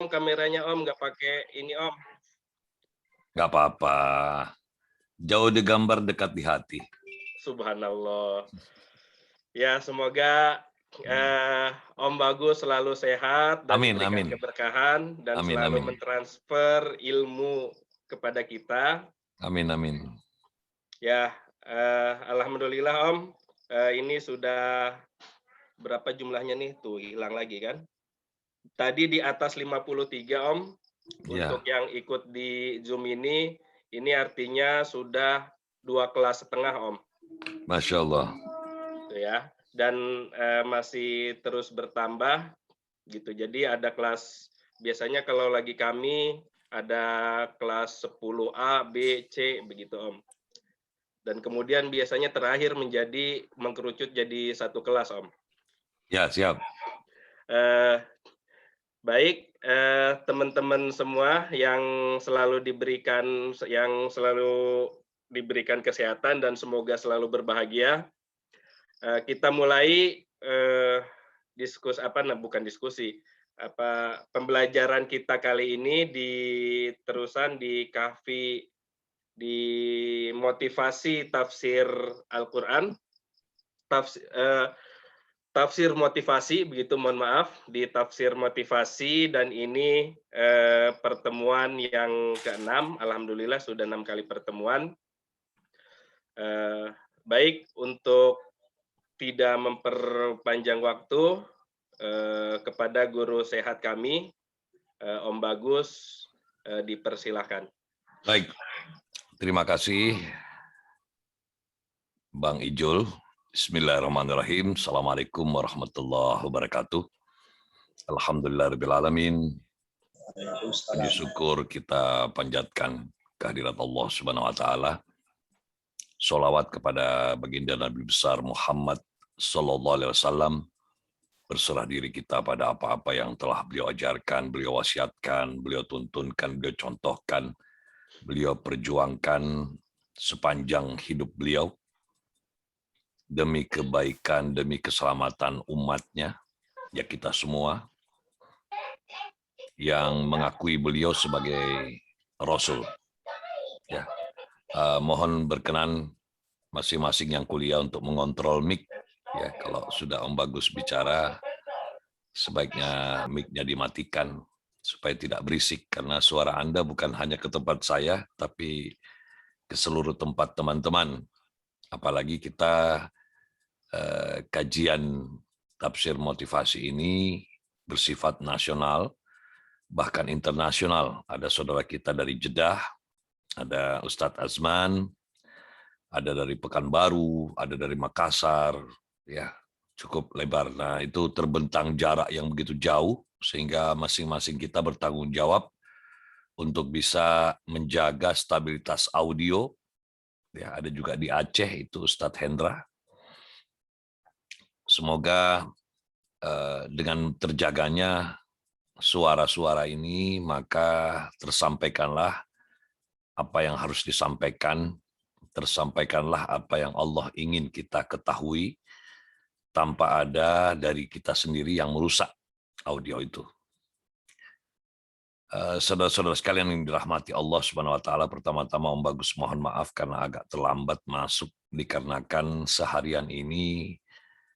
kameranya Om, nggak pakai ini Om. Nggak apa-apa. Jauh di gambar, dekat di hati. Subhanallah. Ya, semoga Om Bagus selalu sehat dan Amin, diberikan amin. keberkahan dan Amin, selalu amin. mentransfer ilmu kepada kita. Amin, amin. Ya, alhamdulillah Om. Ini sudah berapa jumlahnya nih? Tuh, hilang lagi kan. Tadi di atas 53 Om. Ya, Untuk yang ikut di Zoom ini artinya sudah 2,5 kelas Om. Masya Allah. Gitu ya. Dan masih terus bertambah gitu. Jadi ada kelas, biasanya kalau lagi kami ada kelas 10A, B, C begitu Om. Dan kemudian biasanya terakhir mengkerucut jadi satu kelas Om. Ya, siap. Baik, teman-teman semua yang selalu diberikan kesehatan dan semoga selalu berbahagia. Kita mulai pembelajaran kita kali ini terusan di Kahfi, di motivasi tafsir Al-Quran, tafsir motivasi, begitu, mohon maaf, di tafsir motivasi, dan ini pertemuan yang ke-6, alhamdulillah sudah 6 kali pertemuan. Baik, untuk tidak memperpanjang waktu, kepada guru sehat kami, Om Bagus, dipersilahkan. Baik, terima kasih Bang Ijul. Bismillahirrahmanirrahim. Assalamualaikum warahmatullahi wabarakatuh. Alhamdulillahirrahmanirrahim. Puji syukur kita panjatkan kehadirat Allah Subhanahu wa taala. Sholawat kepada baginda Nabi besar Muhammad sallallahu alaihi wasallam. Berserah diri kita pada apa-apa yang telah beliau ajarkan, beliau wasiatkan, beliau tuntunkan, beliau contohkan, beliau perjuangkan sepanjang hidup beliau demi kebaikan, demi keselamatan umatnya, ya kita semua yang mengakui beliau sebagai Rasul. Ya, mohon berkenan masing-masing yang kuliah untuk mengontrol mic. Ya, kalau sudah Om Bagus bicara, sebaiknya mic-nya dimatikan supaya tidak berisik, karena suara Anda bukan hanya ke tempat saya, tapi ke seluruh tempat teman-teman. Apalagi kita kajian tafsir motivasi ini bersifat nasional, bahkan internasional. Ada saudara kita dari Jeddah, ada Ustadz Azman, ada dari Pekanbaru, ada dari Makassar, ya cukup lebar. Nah, itu terbentang jarak yang begitu jauh, sehingga masing-masing kita bertanggung jawab untuk bisa menjaga stabilitas audio. Ya, ada juga di Aceh, itu Ustadz Hendra. Semoga dengan terjaganya suara-suara ini, maka tersampaikanlah apa yang harus disampaikan, tersampaikanlah apa yang Allah ingin kita ketahui, tanpa ada dari kita sendiri yang merusak audio itu. Saudara-saudara sekalian yang dirahmati Allah Subhanahu wa taala, pertama-tama Om Bagus mohon maaf karena agak terlambat masuk, dikarenakan seharian ini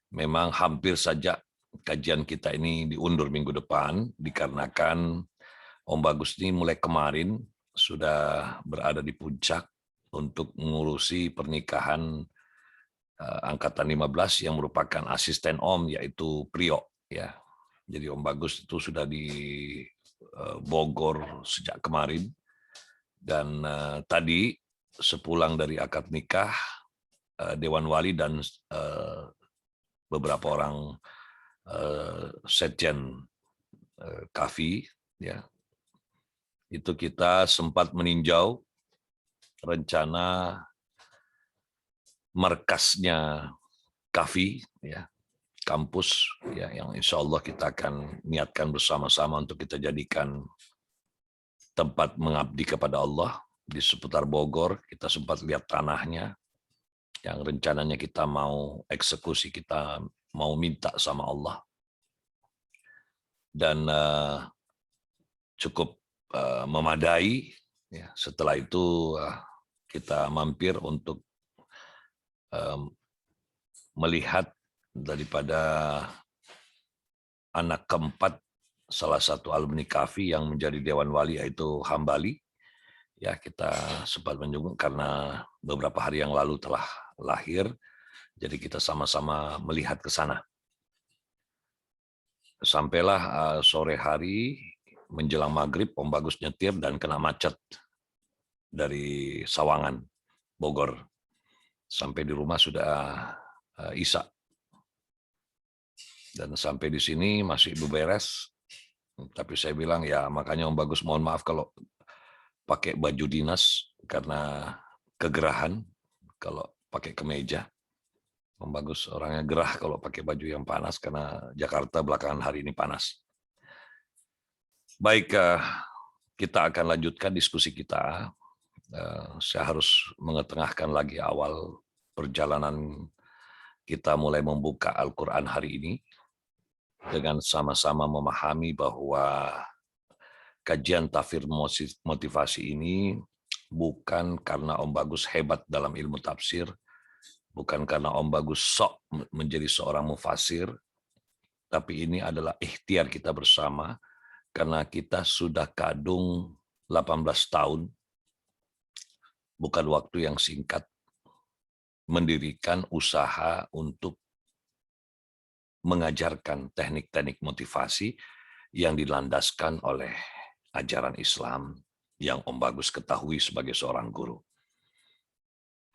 memang hampir saja kajian kita ini diundur minggu depan, dikarenakan Om Bagus ini mulai kemarin sudah berada di puncak untuk mengurusi pernikahan angkatan 15 yang merupakan asisten Om, yaitu Priok. Ya. Jadi Om Bagus itu sudah di Bogor sejak kemarin, dan tadi sepulang dari akad nikah, Dewan Wali dan beberapa orang Setjen Kahfi, ya, itu kita sempat meninjau rencana markasnya Kahfi, ya, kampus, ya, yang insya Allah kita akan niatkan bersama-sama untuk kita jadikan tempat mengabdi kepada Allah di seputar Bogor. Kita sempat lihat tanahnya yang rencananya kita mau eksekusi, kita mau minta sama Allah. Dan cukup memadai. Ya, setelah itu kita mampir untuk melihat daripada anak keempat salah satu alumni KAFI yang menjadi Dewan Wali, yaitu Hambali. Ya, kita sempat menjenguk karena beberapa hari yang lalu telah lahir. Jadi kita sama-sama melihat ke sana. Sampailah sore hari menjelang maghrib, Om Bagus nyetir dan kena macet dari Sawangan, Bogor. Sampai di rumah sudah Isya. Dan sampai di sini masih beberes. Tapi saya bilang ya makanya Om Bagus mohon maaf kalau pakai baju dinas karena kegerahan kalau pakai kemeja. Om Bagus orangnya gerah kalau pakai baju yang panas karena Jakarta belakangan hari ini panas. Baik, kita akan lanjutkan diskusi kita. Saya harus mengetengahkan lagi awal perjalanan kita mulai membuka Al-Quran hari ini dengan sama-sama memahami bahwa kajian tafsir motivasi ini bukan karena Om Bagus hebat dalam ilmu tafsir, bukan karena Om Bagus sok menjadi seorang mufasir, tapi ini adalah ikhtiar kita bersama karena kita sudah kadung 18 tahun, bukan waktu yang singkat, mendirikan usaha untuk mengajarkan teknik-teknik motivasi yang dilandaskan oleh ajaran Islam yang Om Bagus ketahui sebagai seorang guru.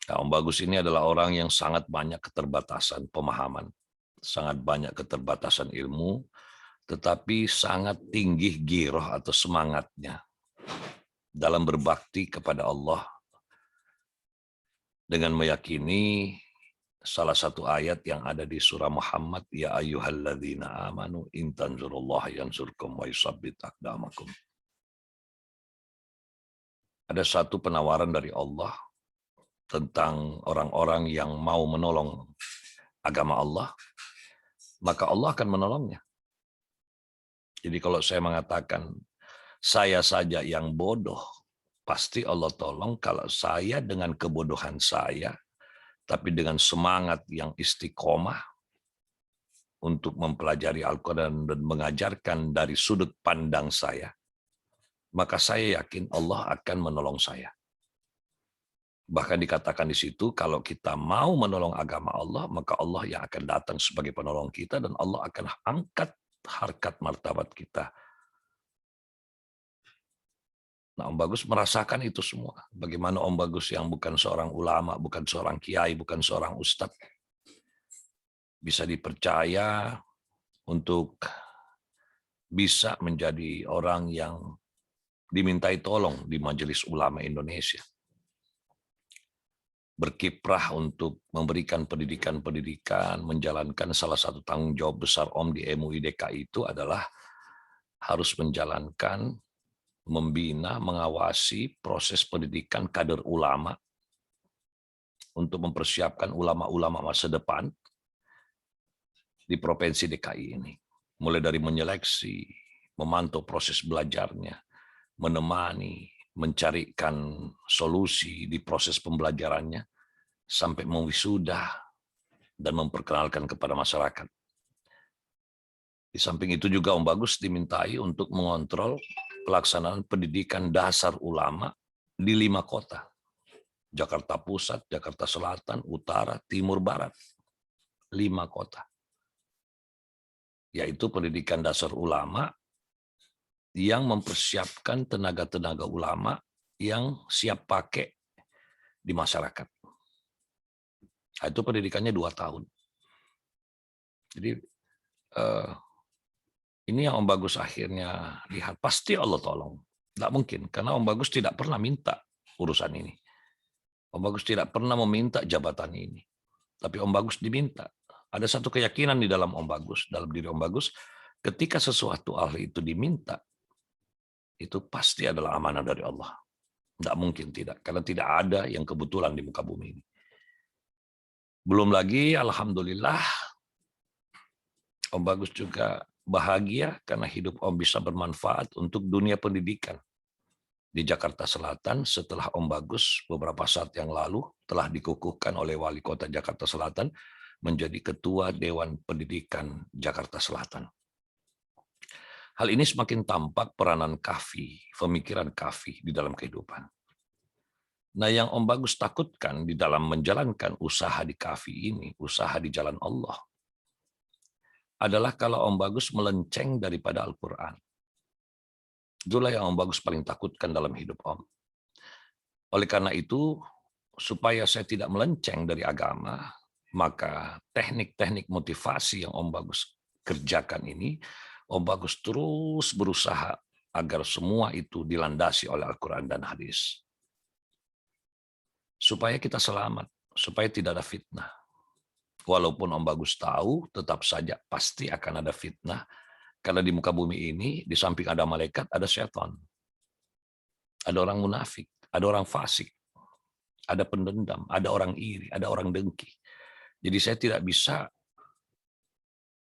Nah, Om Bagus ini adalah orang yang sangat banyak keterbatasan pemahaman, sangat banyak keterbatasan ilmu, tetapi sangat tinggi giroh atau semangatnya dalam berbakti kepada Allah dengan meyakini salah satu ayat yang ada di surah Muhammad, ya ayyuhalladzina amanu in tanzurullaha yansurkum wa yusabbit aqdamakum. Ada satu penawaran dari Allah tentang orang-orang yang mau menolong agama Allah, maka Allah akan menolongnya. Jadi kalau saya mengatakan saya saja yang bodoh, pasti Allah tolong kalau saya dengan kebodohan saya, tapi dengan semangat yang istiqomah untuk mempelajari Al-Quran dan mengajarkan dari sudut pandang saya, maka saya yakin Allah akan menolong saya. Bahkan dikatakan di situ, kalau kita mau menolong agama Allah, maka Allah yang akan datang sebagai penolong kita dan Allah akan angkat harkat martabat kita. Nah, Om Bagus merasakan itu semua. Bagaimana Om Bagus yang bukan seorang ulama, bukan seorang kiai, bukan seorang ustadz, bisa dipercaya untuk bisa menjadi orang yang dimintai tolong di Majelis Ulama Indonesia. Berkiprah untuk memberikan pendidikan-pendidikan, menjalankan salah satu tanggung jawab besar Om di MUI DKI itu adalah harus menjalankan, membina, mengawasi proses pendidikan kader ulama untuk mempersiapkan ulama-ulama masa depan di Provinsi DKI ini. Mulai dari menyeleksi, memantau proses belajarnya, menemani, mencarikan solusi di proses pembelajarannya, sampai mewisuda dan memperkenalkan kepada masyarakat. Di samping itu juga Om Bagus dimintai untuk mengontrol pelaksanaan pendidikan dasar ulama di 5 kota. Jakarta Pusat, Jakarta Selatan, Utara, Timur, Barat. 5 kota. Yaitu pendidikan dasar ulama yang mempersiapkan tenaga-tenaga ulama yang siap pakai di masyarakat. Nah, itu pendidikannya 2 tahun. Jadi ini yang Om Bagus akhirnya lihat, pasti Allah tolong. Tidak mungkin, karena Om Bagus tidak pernah minta urusan ini. Om Bagus tidak pernah meminta jabatan ini. Tapi Om Bagus diminta. Ada satu keyakinan di dalam Om Bagus, dalam diri Om Bagus, ketika sesuatu hal itu diminta, itu pasti adalah amanah dari Allah. Tidak mungkin tidak, karena tidak ada yang kebetulan di muka bumi ini. Belum lagi, alhamdulillah, Om Bagus juga bahagia karena hidup Om bisa bermanfaat untuk dunia pendidikan. Di Jakarta Selatan, setelah Om Bagus beberapa saat yang lalu telah dikukuhkan oleh Wali Kota Jakarta Selatan menjadi Ketua Dewan Pendidikan Jakarta Selatan. Hal ini semakin tampak peranan Kafi, pemikiran Kafi di dalam kehidupan. Nah, yang Om Bagus takutkan di dalam menjalankan usaha di Kafi ini, usaha di jalan Allah, adalah kalau Om Bagus melenceng daripada Al-Quran. Itulah yang Om Bagus paling takutkan dalam hidup Om. Oleh karena itu, supaya saya tidak melenceng dari agama, maka teknik-teknik motivasi yang Om Bagus kerjakan ini, Om Bagus terus berusaha agar semua itu dilandasi oleh Al-Quran dan hadis. Supaya kita selamat, supaya tidak ada fitnah. Walaupun Om Bagus tahu, tetap saja pasti akan ada fitnah. Karena di muka bumi ini, di samping ada malaikat, ada setan. Ada orang munafik, ada orang fasik, ada pendendam, ada orang iri, ada orang dengki. Jadi saya tidak bisa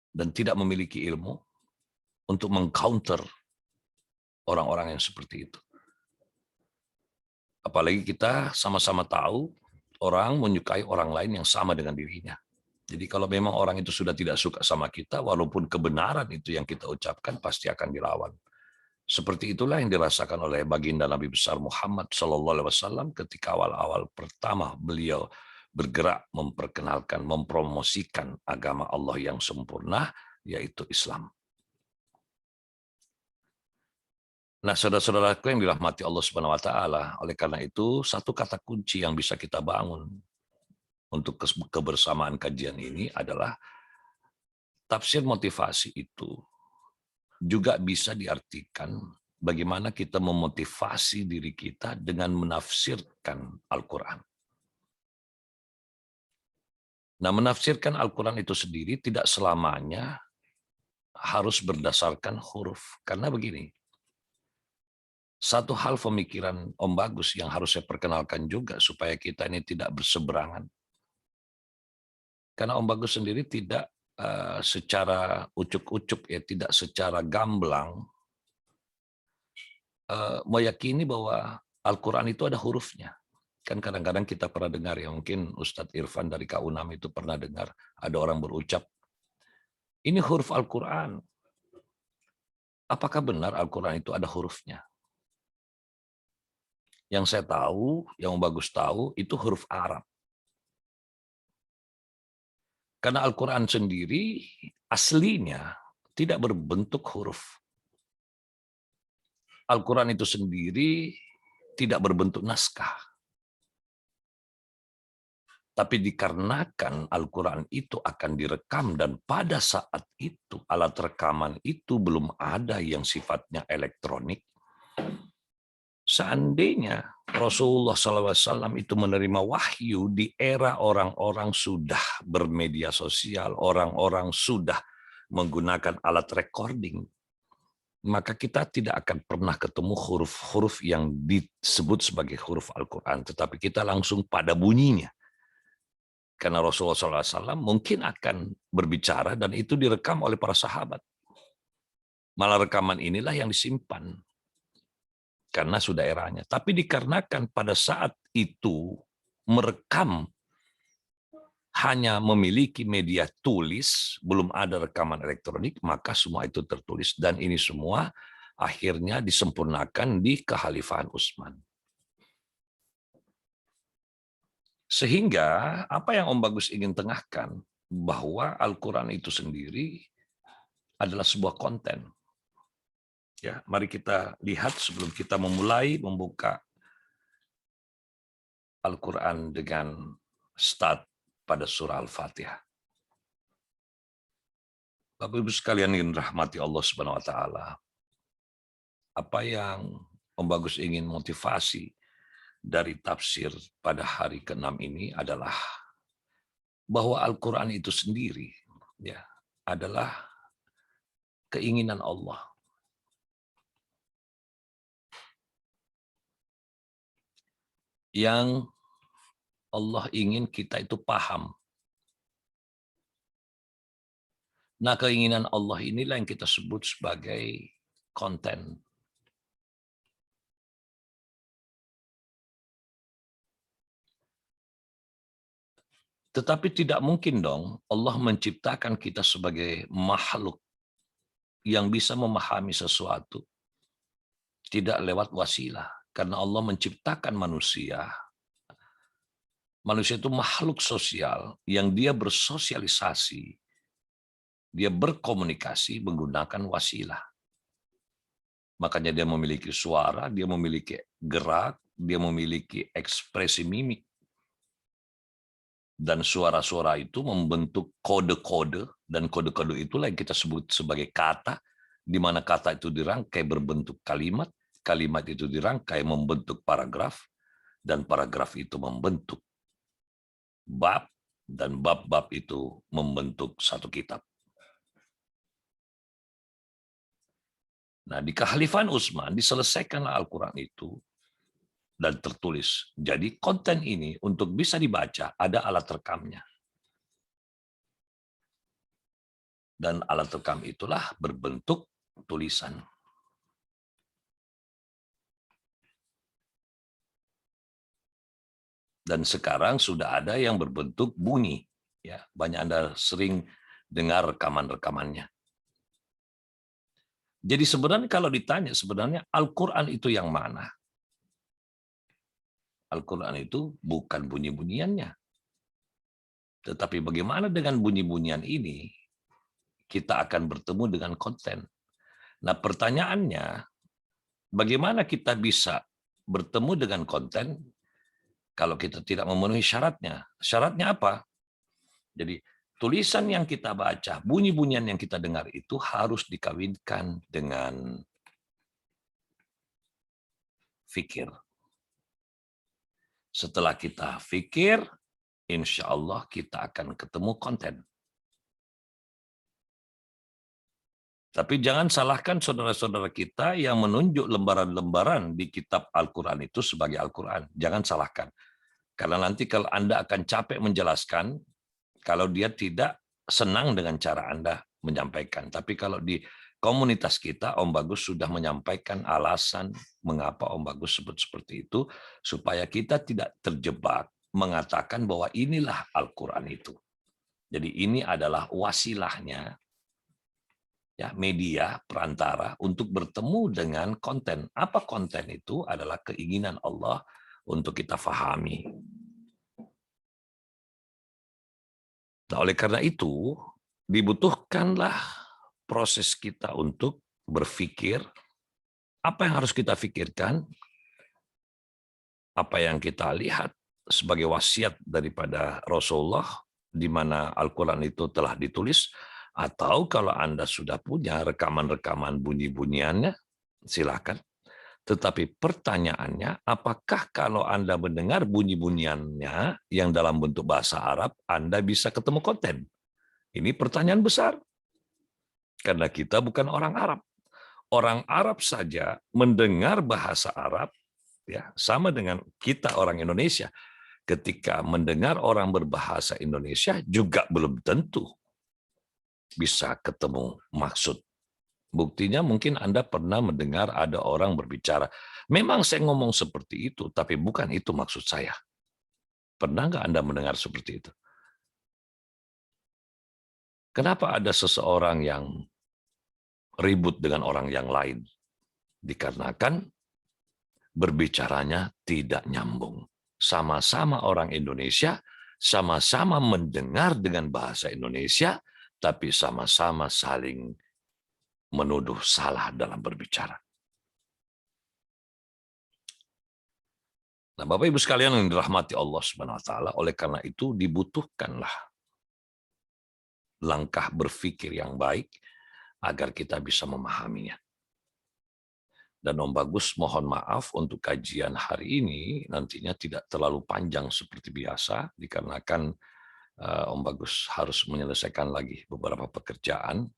dan tidak memiliki ilmu untuk mengcounter orang-orang yang seperti itu. Apalagi kita sama-sama tahu orang menyukai orang lain yang sama dengan dirinya. Jadi kalau memang orang itu sudah tidak suka sama kita, walaupun kebenaran itu yang kita ucapkan pasti akan dilawan. Seperti itulah yang dirasakan oleh baginda Nabi besar Muhammad SAW ketika awal-awal pertama beliau bergerak memperkenalkan, mempromosikan agama Allah yang sempurna, yaitu Islam. Nah, saudara-saudaraku yang dirahmati Allah Subhanahu wa taala, oleh karena itu satu kata kunci yang bisa kita bangun untuk kebersamaan kajian ini adalah tafsir motivasi itu juga bisa diartikan bagaimana kita memotivasi diri kita dengan menafsirkan Al-Quran. Nah, menafsirkan Al-Quran itu sendiri tidak selamanya harus berdasarkan huruf. Karena begini, satu hal pemikiran Om Bagus yang harus saya perkenalkan juga supaya kita ini tidak berseberangan. Karena Om Bagus sendiri tidak secara ucuk-ucuk, ya, tidak secara gamblang meyakini bahwa Al-Quran itu ada hurufnya. Kan kadang-kadang kita pernah dengar, ya mungkin Ustadz Irfan dari KU6 itu pernah dengar, ada orang berucap, ini huruf Al-Quran. Apakah benar Al-Quran itu ada hurufnya? Yang saya tahu, yang Om Bagus tahu, itu huruf Arab. Karena Al-Quran sendiri aslinya tidak berbentuk huruf. Al-Quran itu sendiri tidak berbentuk naskah. Tapi dikarenakan Al-Quran itu akan direkam dan pada saat itu alat rekaman itu belum ada yang sifatnya elektronik. Seandainya Rasulullah SAW itu menerima wahyu di era orang-orang sudah bermedia sosial, orang-orang sudah menggunakan alat recording, maka kita tidak akan pernah ketemu huruf-huruf yang disebut sebagai huruf Al-Quran, tetapi kita langsung pada bunyinya. Karena Rasulullah SAW mungkin akan berbicara dan itu direkam oleh para sahabat. Malah rekaman inilah yang disimpan. Karena sudah eranya. Tapi dikarenakan pada saat itu merekam hanya memiliki media tulis, belum ada rekaman elektronik, maka semua itu tertulis. Dan ini semua akhirnya disempurnakan di Kekhalifahan Utsman. Sehingga apa yang Om Bagus ingin tengahkan, bahwa Al-Quran itu sendiri adalah sebuah konten. Ya, mari kita lihat sebelum kita memulai membuka Al-Quran dengan start pada surah Al-Fatihah. Bapak Ibu sekalian yang dirahmati Allah Subhanahu wa taala. Apa yang Om Bagus ingin motivasi dari tafsir pada hari ke-6 ini adalah bahwa Al-Quran itu sendiri, ya, adalah keinginan Allah. Yang Allah ingin kita itu paham. Nah, keinginan Allah inilah yang kita sebut sebagai konten. Tetapi tidak mungkin dong Allah menciptakan kita sebagai makhluk yang bisa memahami sesuatu tidak lewat wasilah. Karena Allah menciptakan manusia. Manusia itu makhluk sosial yang dia bersosialisasi, dia berkomunikasi menggunakan wasilah. Makanya dia memiliki suara, dia memiliki gerak, dia memiliki ekspresi mimik. Dan suara-suara itu membentuk kode-kode, dan kode-kode itulah yang kita sebut sebagai kata, di mana kata itu dirangkai berbentuk kalimat, kalimat itu dirangkai membentuk paragraf, dan paragraf itu membentuk bab, dan bab-bab itu membentuk satu kitab. Nah, di Kekhalifahan Utsman diselesaikanlah Al-Quran itu dan tertulis. Jadi konten ini untuk bisa dibaca ada alat rekamnya. Dan alat rekam itulah berbentuk tulisan. Dan sekarang sudah ada yang berbentuk bunyi. Ya, banyak Anda sering dengar rekaman-rekamannya. Jadi sebenarnya kalau ditanya sebenarnya Al-Quran itu yang mana? Al-Quran itu bukan bunyi-bunyiannya. Tetapi bagaimana dengan bunyi-bunyian ini? Kita akan bertemu dengan konten. Nah, pertanyaannya, bagaimana kita bisa bertemu dengan konten kalau kita tidak memenuhi syaratnya? Syaratnya apa? Jadi, tulisan yang kita baca, bunyi-bunyian yang kita dengar itu harus dikawinkan dengan fikir. Setelah kita fikir, insya Allah kita akan ketemu konten. Tapi jangan salahkan saudara-saudara kita yang menunjuk lembaran-lembaran di kitab Al-Quran itu sebagai Al-Quran. Jangan salahkan. Karena nanti kalau Anda akan capek menjelaskan, kalau dia tidak senang dengan cara Anda menyampaikan. Tapi kalau di komunitas kita, Om Bagus sudah menyampaikan alasan mengapa Om Bagus sebut seperti itu, supaya kita tidak terjebak mengatakan bahwa inilah Al-Quran itu. Jadi ini adalah wasilahnya, ya, media perantara untuk bertemu dengan konten. Apa konten itu? Adalah keinginan Allah untuk kita fahami. Nah, oleh karena itu, dibutuhkanlah proses kita untuk berpikir apa yang harus kita pikirkan, apa yang kita lihat sebagai wasiat daripada Rasulullah, di mana Al-Quran itu telah ditulis, atau kalau Anda sudah punya rekaman-rekaman bunyi-bunyiannya, silakan. Tetapi pertanyaannya, apakah kalau Anda mendengar bunyi-bunyiannya yang dalam bentuk bahasa Arab, Anda bisa ketemu konten? Ini pertanyaan besar. Karena kita bukan orang Arab. Orang Arab saja mendengar bahasa Arab, ya, sama dengan kita orang Indonesia. Ketika mendengar orang berbahasa Indonesia, juga belum tentu bisa ketemu maksud. Buktinya mungkin Anda pernah mendengar ada orang berbicara, memang saya ngomong seperti itu, tapi bukan itu maksud saya. Pernah nggak Anda mendengar seperti itu? Kenapa ada seseorang yang ribut dengan orang yang lain? Dikarenakan berbicaranya tidak nyambung. Sama-sama orang Indonesia, sama-sama mendengar dengan bahasa Indonesia, tapi sama-sama saling menuduh salah dalam berbicara. Nah, Bapak Ibu sekalian yang dirahmati Allah Subhanahu wa taala, oleh karena itu dibutuhkanlah langkah berpikir yang baik agar kita bisa memahaminya. Dan Om Bagus mohon maaf untuk kajian hari ini nantinya tidak terlalu panjang seperti biasa dikarenakan Om Bagus harus menyelesaikan lagi beberapa pekerjaan.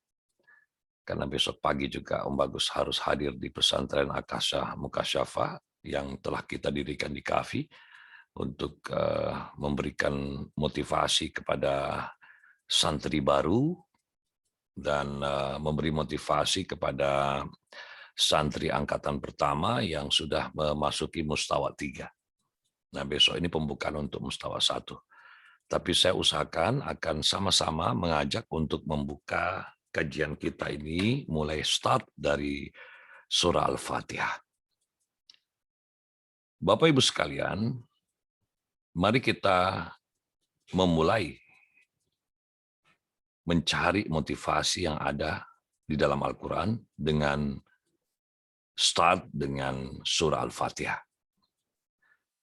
Karena besok pagi juga Om Bagus harus hadir di pesantren Akasha Mukasyafah yang telah kita dirikan di KAFI untuk memberikan motivasi kepada santri baru dan memberi motivasi kepada santri angkatan pertama yang sudah memasuki mustawa 3. Nah, besok ini pembukaan untuk mustawa 1. Tapi saya usahakan akan sama-sama mengajak untuk membuka kajian kita ini mulai start dari surah Al-Fatihah. Bapak Ibu sekalian, mari kita memulai mencari motivasi yang ada di dalam Al-Quran dengan start dengan surah Al-Fatihah.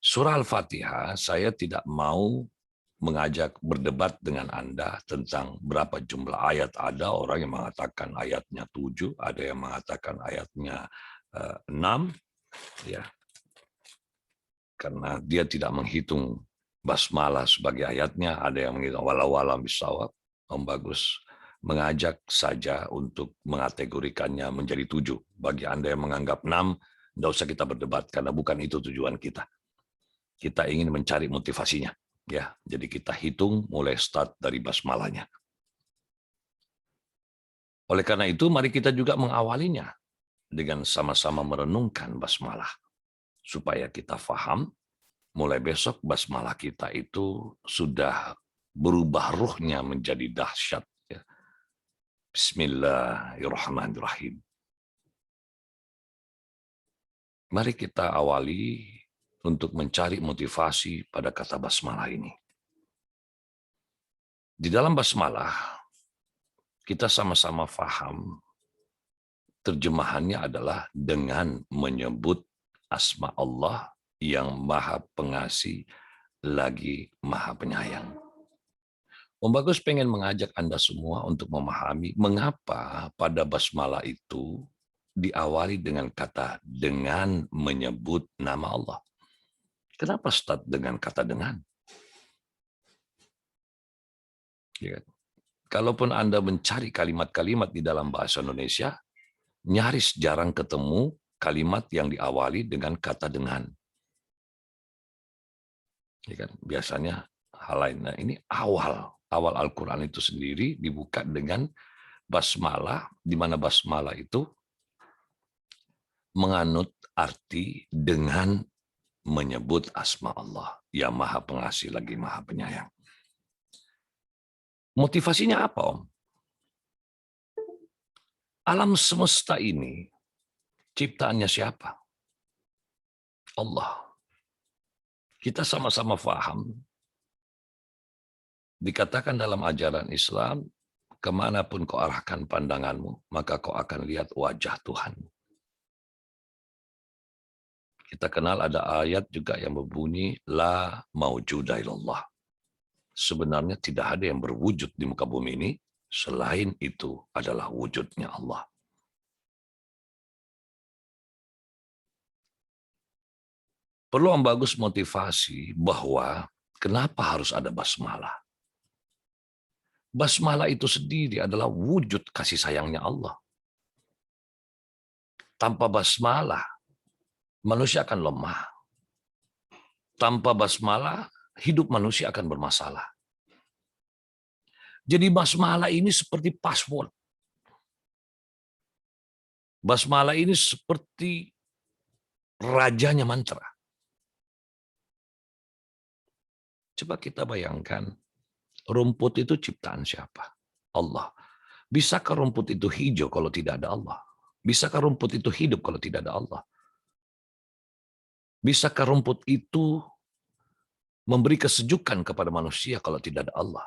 Surah Al-Fatihah, saya tidak mau mengajak berdebat dengan Anda tentang berapa jumlah ayat. Ada orang yang mengatakan ayatnya 7, ada yang mengatakan ayatnya 6, ya, karena dia tidak menghitung basmalah sebagai ayatnya. Ada yang menghitung walau-walam bisawab. Om Bagus mengajak saja untuk mengategorikannya menjadi 7. Bagi Anda yang menganggap 6, tidak usah kita berdebat, karena bukan itu tujuan kita. Kita ingin mencari motivasinya. Ya, jadi kita hitung mulai start dari basmalahnya. Oleh karena itu, mari kita juga mengawalinya dengan sama-sama merenungkan basmalah. Supaya kita faham, mulai besok basmalah kita itu sudah berubah ruhnya menjadi dahsyat. Ya. Bismillahirrahmanirrahim. Mari kita awali untuk mencari motivasi pada kata basmalah ini. Di dalam basmalah, kita sama-sama faham terjemahannya adalah dengan menyebut asma Allah yang Maha Pengasih lagi Maha Penyayang. Om Bagus pengen mengajak Anda semua untuk memahami mengapa pada basmalah itu diawali dengan kata dengan menyebut nama Allah. Kenapa start dengan kata dengan? Ya. Kalaupun Anda mencari kalimat-kalimat di dalam bahasa Indonesia, nyaris jarang ketemu kalimat yang diawali dengan kata dengan. Ya kan? Biasanya hal lain. Nah, ini awal Al-Quran itu sendiri dibuka dengan basmalah, di mana basmalah itu menganut arti dengan menyebut asma Allah yang Maha Pengasih lagi Maha Penyayang. Motivasinya apa, Om? Alam semesta ini ciptaannya siapa? Allah. Kita sama-sama paham. Dikatakan dalam ajaran Islam, kemanapun kau arahkan pandanganmu, maka kau akan lihat wajah Tuhan. Kita kenal ada ayat juga yang berbunyi, La maujuda illallah. Sebenarnya tidak ada yang berwujud di muka bumi ini, selain itu adalah wujudnya Allah. Perlu Om Bagus motivasi bahwa kenapa harus ada basmalah. Basmalah itu sendiri adalah wujud kasih sayangnya Allah. Tanpa basmalah, manusia akan lemah. Tanpa basmalah, hidup manusia akan bermasalah. Jadi basmalah ini seperti password. Basmalah ini seperti rajanya mantra. Coba kita bayangkan, rumput itu ciptaan siapa? Allah. Bisakah rumput itu hijau kalau tidak ada Allah? Bisakah rumput itu hidup kalau tidak ada Allah? Bisakah rumput itu memberi kesejukan kepada manusia kalau tidak ada Allah?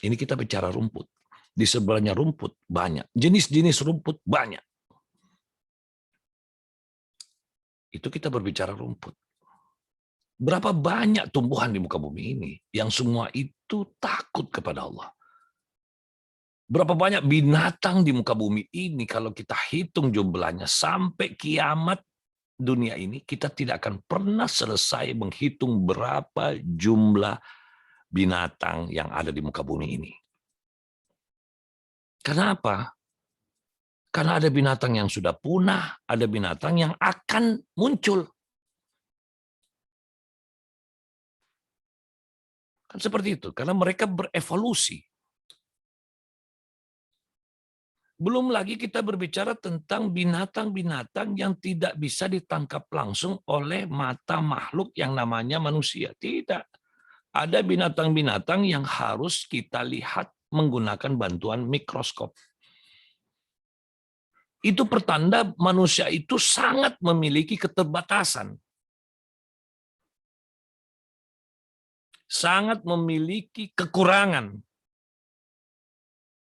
Ini kita bicara rumput. Di sebelahnya rumput banyak. Jenis-jenis rumput banyak. Itu kita berbicara rumput. Berapa banyak tumbuhan di muka bumi ini yang semua itu takut kepada Allah. Berapa banyak binatang di muka bumi ini kalau kita hitung jumlahnya sampai kiamat dunia ini, kita tidak akan pernah selesai menghitung berapa jumlah binatang yang ada di muka bumi ini. Karena apa? Karena ada binatang yang sudah punah, ada binatang yang akan muncul. Kan seperti itu, karena mereka berevolusi. Belum lagi kita berbicara tentang binatang-binatang yang tidak bisa ditangkap langsung oleh mata makhluk yang namanya manusia. Tidak. Ada binatang-binatang yang harus kita lihat menggunakan bantuan mikroskop. Itu pertanda manusia itu sangat memiliki keterbatasan. Sangat memiliki kekurangan.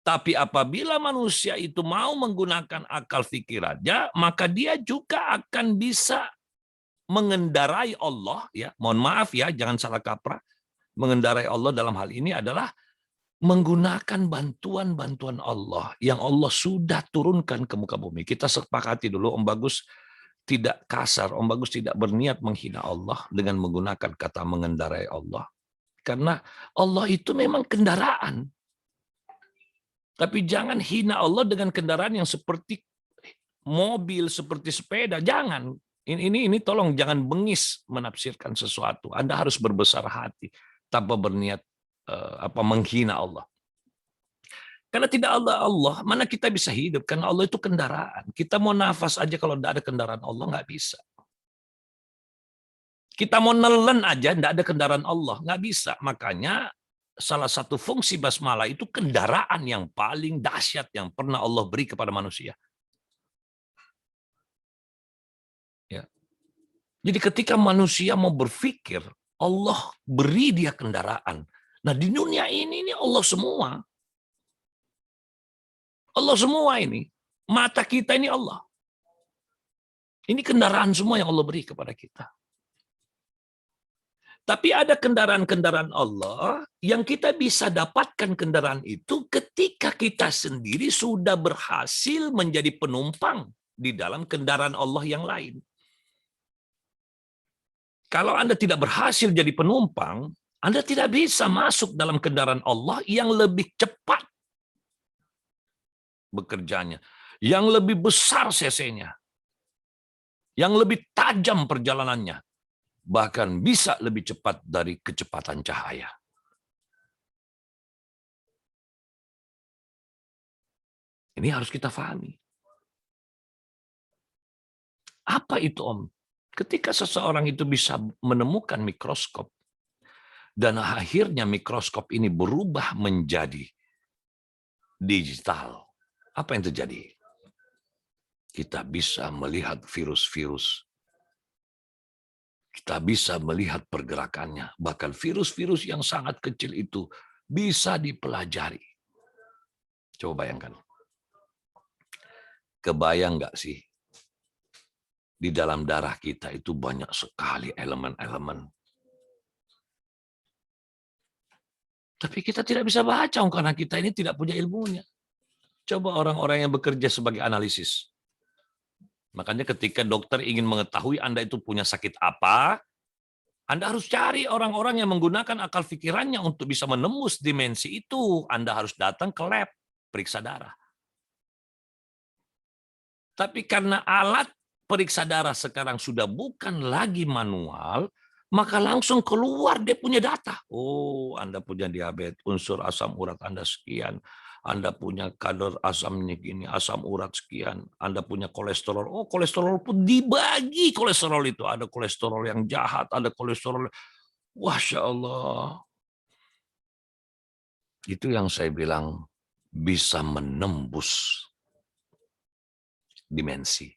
Tapi apabila manusia itu mau menggunakan akal pikirannya, maka dia juga akan bisa mengendarai Allah. Ya, mohon maaf ya, jangan salah kaprah. Mengendarai Allah dalam hal ini adalah menggunakan bantuan-bantuan Allah yang Allah sudah turunkan ke muka bumi. Kita sepakati dulu, Om Bagus tidak kasar, Om Bagus tidak berniat menghina Allah dengan menggunakan kata mengendarai Allah. Karena Allah itu memang kendaraan. Tapi jangan hina Allah dengan kendaraan yang seperti mobil, seperti sepeda. Jangan. Ini tolong jangan bengis menafsirkan sesuatu. Anda harus berbesar hati tanpa berniat menghina Allah. Karena tidak Allah, mana kita bisa hidup? Karena Allah itu kendaraan. Kita mau nafas aja kalau tidak ada kendaraan Allah, nggak bisa. Kita mau nelen aja, tidak ada kendaraan Allah, nggak bisa. Makanya salah satu fungsi basmalah itu kendaraan yang paling dahsyat yang pernah Allah beri kepada manusia. Ya. Jadi ketika manusia mau berpikir, Allah beri dia kendaraan. Nah di dunia ini Allah semua. Allah semua ini. Mata kita ini Allah. Ini kendaraan semua yang Allah beri kepada kita. Tapi ada kendaraan-kendaraan Allah yang kita bisa dapatkan kendaraan itu ketika kita sendiri sudah berhasil menjadi penumpang di dalam kendaraan Allah yang lain. Kalau Anda tidak berhasil jadi penumpang, Anda tidak bisa masuk dalam kendaraan Allah yang lebih cepat bekerjanya, yang lebih besar cc-nya, yang lebih tajam perjalanannya, bahkan bisa lebih cepat dari kecepatan cahaya. Ini harus kita pahami. Apa itu, Om? Ketika seseorang itu bisa menemukan mikroskop, dan akhirnya mikroskop ini berubah menjadi digital, apa yang terjadi? Kita bisa melihat virus-virus. Kita bisa melihat pergerakannya. Bahkan virus-virus yang sangat kecil itu bisa dipelajari. Coba bayangkan. Kebayang nggak sih? Di dalam darah kita itu banyak sekali elemen-elemen. Tapi kita tidak bisa baca karena kita ini tidak punya ilmunya. Coba orang-orang yang bekerja sebagai analisis. Makanya ketika dokter ingin mengetahui Anda itu punya sakit apa, Anda harus cari orang-orang yang menggunakan akal pikirannya untuk bisa menembus dimensi itu. Anda harus datang ke lab, periksa darah. Tapi karena alat periksa darah sekarang sudah bukan lagi manual, maka langsung keluar dia punya data. Oh, Anda punya diabetes, unsur asam urat Anda sekian. Anda punya kadar asamnya gini, asam urat sekian. Anda punya kolesterol. Oh, kolesterol pun dibagi kolesterol itu. Ada kolesterol yang jahat, ada kolesterol. Masya Allah. Itu yang saya bilang bisa menembus dimensi.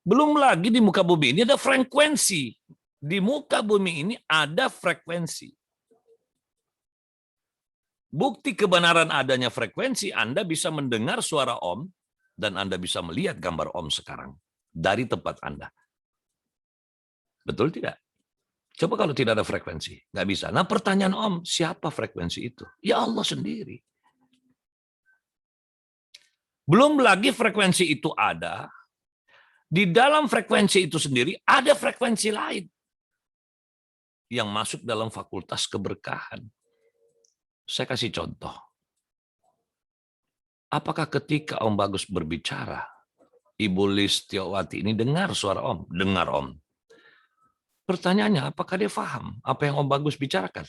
Belum lagi di muka bumi ini ada frekuensi. Di muka bumi ini ada frekuensi. Bukti kebenaran adanya frekuensi, Anda bisa mendengar suara Om, dan Anda bisa melihat gambar Om sekarang dari tempat Anda. Betul tidak? Coba kalau tidak ada frekuensi, nggak bisa. Nah pertanyaan Om, siapa frekuensi itu? Ya Allah sendiri. Belum lagi frekuensi itu ada, di dalam frekuensi itu sendiri ada frekuensi lain yang masuk dalam fakultas keberkahan. Saya kasih contoh. Apakah ketika Om Bagus berbicara, Ibu Listiawati ini dengar suara Om? Dengar Om. Pertanyaannya, apakah dia paham apa yang Om Bagus bicarakan?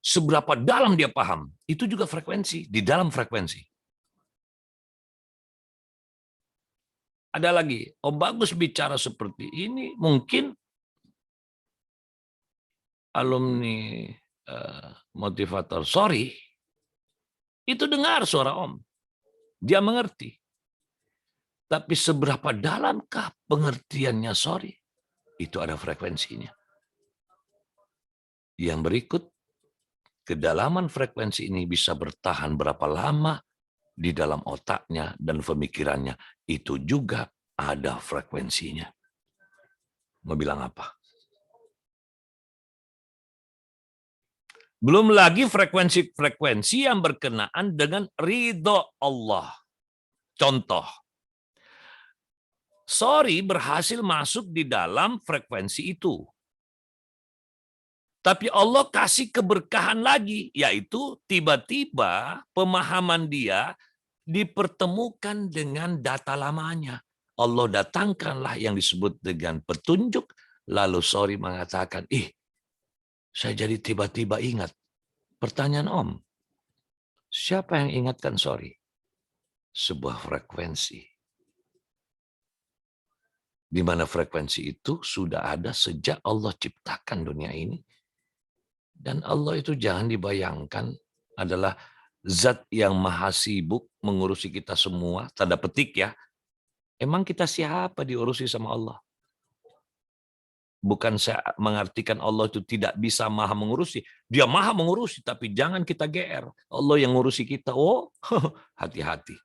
seberapa dalam dia paham. Itu juga frekuensi, di dalam frekuensi. Ada lagi, Om Bagus bicara seperti ini, mungkin alumni motivator, sorry, itu dengar suara Om. Dia mengerti. Tapi seberapa dalamkah pengertiannya sorry? Itu ada frekuensinya. Yang berikut, kedalaman frekuensi ini bisa bertahan berapa lama di dalam otaknya dan pemikirannya. Itu juga ada frekuensinya. Mau bilang apa? Belum lagi frekuensi-frekuensi yang berkenaan dengan ridho Allah. Contoh, sorry berhasil masuk di dalam frekuensi itu. Tapi Allah kasih keberkahan lagi, yaitu tiba-tiba pemahaman dia dipertemukan dengan data lamanya. Allah datangkanlah yang disebut dengan petunjuk, lalu sorry mengatakan, saya jadi tiba-tiba ingat. Pertanyaan Om, siapa yang ingatkan sorry? Sebuah frekuensi. Di mana frekuensi itu sudah ada sejak Allah ciptakan dunia ini. Dan Allah itu jangan dibayangkan adalah zat yang maha sibuk mengurusi kita semua, tanda petik ya. Emang kita siapa diurusi sama Allah? Bukan saya mengartikan Allah itu tidak bisa maha mengurusi. Dia maha mengurusi, tapi jangan kita GR. Allah yang ngurusi kita. Oh, hati-hati.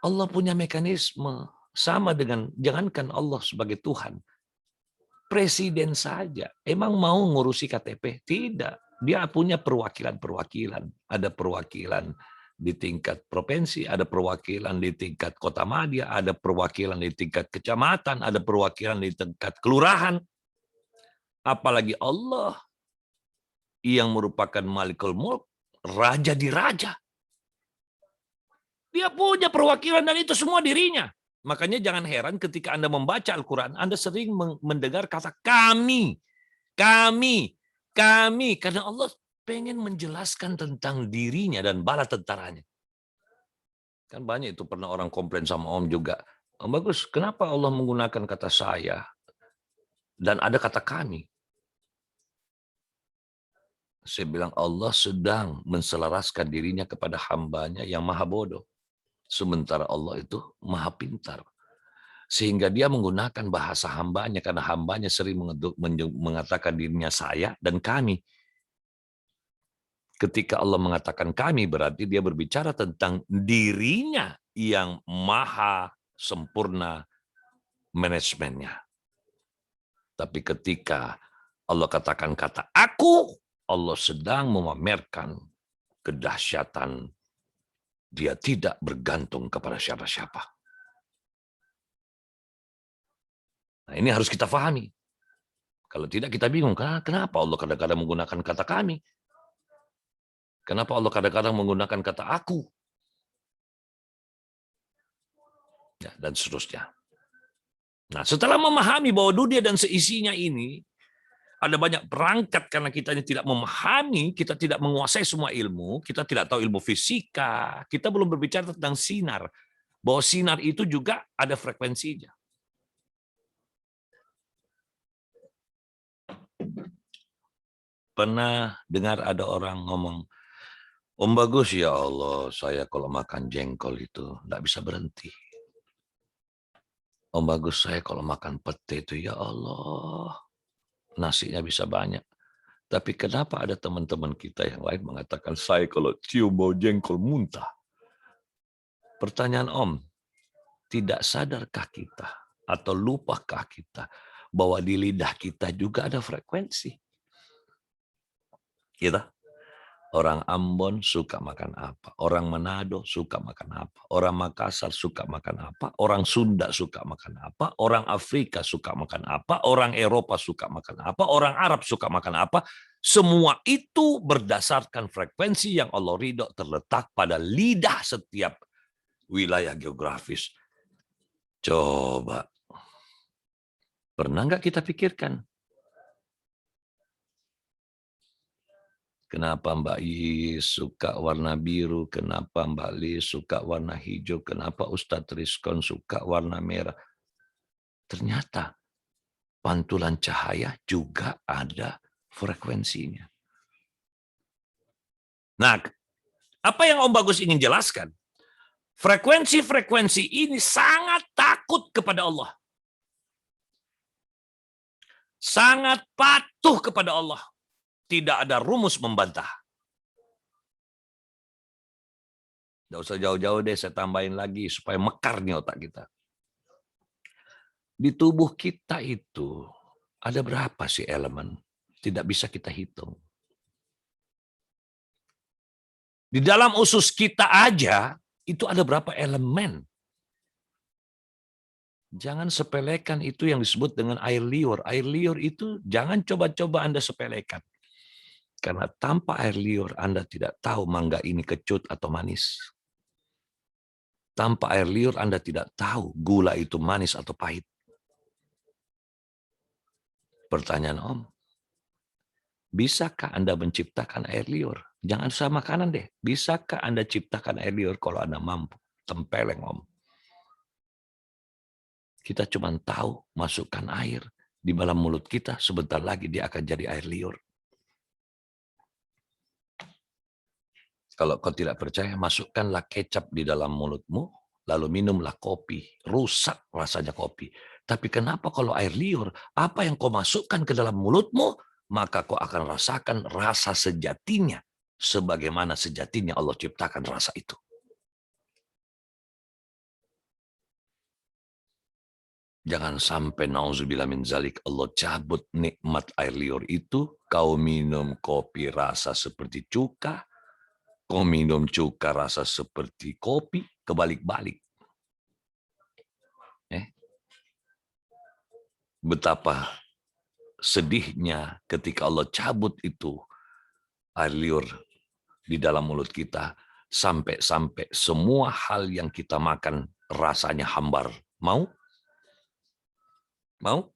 Allah punya mekanisme. Sama dengan, jangankan Allah sebagai Tuhan. Presiden saja. Emang mau ngurusi KTP? Tidak. Dia punya perwakilan-perwakilan. Ada perwakilan di tingkat provinsi, ada perwakilan di tingkat kota madya, ada perwakilan di tingkat kecamatan, ada perwakilan di tingkat kelurahan. Apalagi Allah yang merupakan Malikul Mulk, raja di raja. Dia punya perwakilan dan itu semua dirinya. Makanya jangan heran ketika Anda membaca Al-Quran, Anda sering mendengar kata kami, kami, kami. Karena Allah pengen menjelaskan tentang dirinya dan bala tentaranya. Kan banyak itu pernah orang komplain sama Om juga. Om Bagus, kenapa Allah menggunakan kata saya dan ada kata kami? Saya bilang Allah sedang menselaraskan dirinya kepada hambanya yang maha bodoh. Sementara Allah itu maha pintar. Sehingga dia menggunakan bahasa hambanya karena hambanya sering mengatakan dirinya saya dan kami. Ketika Allah mengatakan kami berarti dia berbicara tentang dirinya yang maha sempurna manajemennya. Tapi ketika Allah katakan kata aku, Allah sedang memamerkan kedahsyatan. Dia tidak bergantung kepada siapa-siapa. Nah, ini harus kita pahami. Kalau tidak kita bingung, kenapa Allah kadang-kadang menggunakan kata kami? Kenapa Allah kadang-kadang menggunakan kata aku? Ya, dan seterusnya. Nah, setelah memahami bahwa dunia dan seisinya ini ada banyak perangkat karena kita ini tidak memahami, kita tidak menguasai semua ilmu, kita tidak tahu ilmu fisika, kita belum berbicara tentang sinar. Bahwa sinar itu juga ada frekuensinya. Pernah dengar ada orang ngomong, Om Bagus ya Allah, saya kalau makan jengkol itu nggak bisa berhenti. Om Bagus saya kalau makan pete itu ya Allah, nasinya bisa banyak. Tapi kenapa ada teman-teman kita yang lain mengatakan saya kalau cium bau jengkol muntah? Pertanyaan Om, tidak sadarkah kita atau lupakah kita bahwa di lidah kita juga ada frekuensi? Kita orang Ambon suka makan apa? Orang Manado suka makan apa? Orang Makassar suka makan apa? Orang Sunda suka makan apa? Orang Afrika suka makan apa? Orang Eropa suka makan apa? Orang Arab suka makan apa? Semua itu berdasarkan frekuensi yang Allah ridho terletak pada lidah setiap wilayah geografis. Coba, pernah nggak kita pikirkan? Kenapa Mbak Yi suka warna biru? Kenapa Mbak Li suka warna hijau? Kenapa Ustadz Rizkon suka warna merah? Ternyata pantulan cahaya juga ada frekuensinya. Nah, apa yang Om Bagus ingin jelaskan? Frekuensi-frekuensi ini sangat takut kepada Allah. Sangat patuh kepada Allah. Tidak ada rumus membantah. Nggak usah jauh-jauh deh, saya tambahin lagi supaya mekar nih otak kita. Di tubuh kita itu ada berapa sih elemen? Tidak bisa kita hitung. Di dalam usus kita aja itu ada berapa elemen? Jangan sepelekan itu yang disebut dengan air liur. Air liur itu jangan coba-coba Anda sepelekan. Karena tanpa air liur Anda tidak tahu mangga ini kecut atau manis. Tanpa air liur Anda tidak tahu gula itu manis atau pahit. Pertanyaan Om, bisakah Anda menciptakan air liur? Jangan usah makanan deh. Bisakah Anda ciptakan air liur kalau Anda mampu? Tempeleng Om. Kita cuma tahu masukkan air di dalam mulut kita, sebentar lagi dia akan jadi air liur. Kalau kau tidak percaya, masukkanlah kecap di dalam mulutmu, lalu minumlah kopi. Rusak rasanya kopi. Tapi kenapa kalau air liur, apa yang kau masukkan ke dalam mulutmu, maka kau akan rasakan rasa sejatinya. Sebagaimana sejatinya Allah ciptakan rasa itu. Jangan sampai nauzubillah min zalik Allah cabut nikmat air liur itu, kau minum kopi rasa seperti cuka, kau minum cuka rasa seperti kopi, kebalik-balik. Betapa sedihnya ketika Allah cabut itu air liur di dalam mulut kita, sampai-sampai semua hal yang kita makan rasanya hambar. Mau? Mau?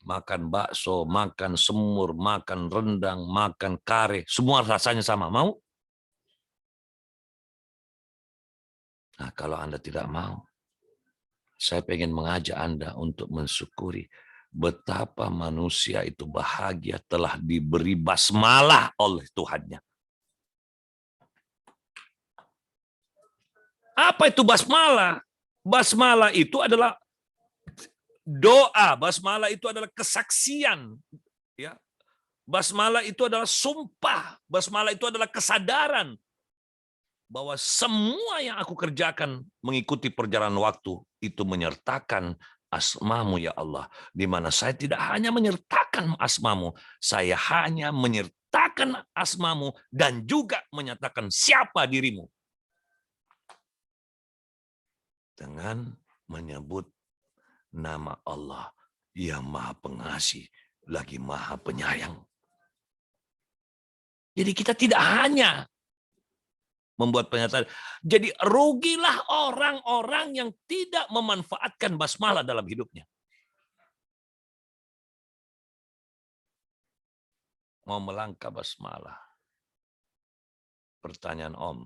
Makan bakso, makan semur, makan rendang, makan kare, semua rasanya sama. Mau? Nah, kalau Anda tidak mau, saya pengen mengajak Anda untuk mensyukuri betapa manusia itu bahagia telah diberi basmalah oleh Tuhannya. Apa itu basmalah? Basmalah itu adalah doa, basmalah itu adalah kesaksian. Ya. Basmalah itu adalah sumpah, basmalah itu adalah kesadaran bahwa semua yang aku kerjakan mengikuti perjalanan waktu itu menyertakan asmamu ya Allah. Di mana saya tidak hanya menyertakan asmamu, saya hanya menyertakan asmamu dan juga menyatakan siapa dirimu. Dengan menyebut nama Allah yang Maha Pengasih lagi Maha Penyayang. Jadi kita tidak hanya membuat pernyataan. Jadi rugilah orang-orang yang tidak memanfaatkan basmalah dalam hidupnya. Mau melangkah basmalah. Pertanyaan Om.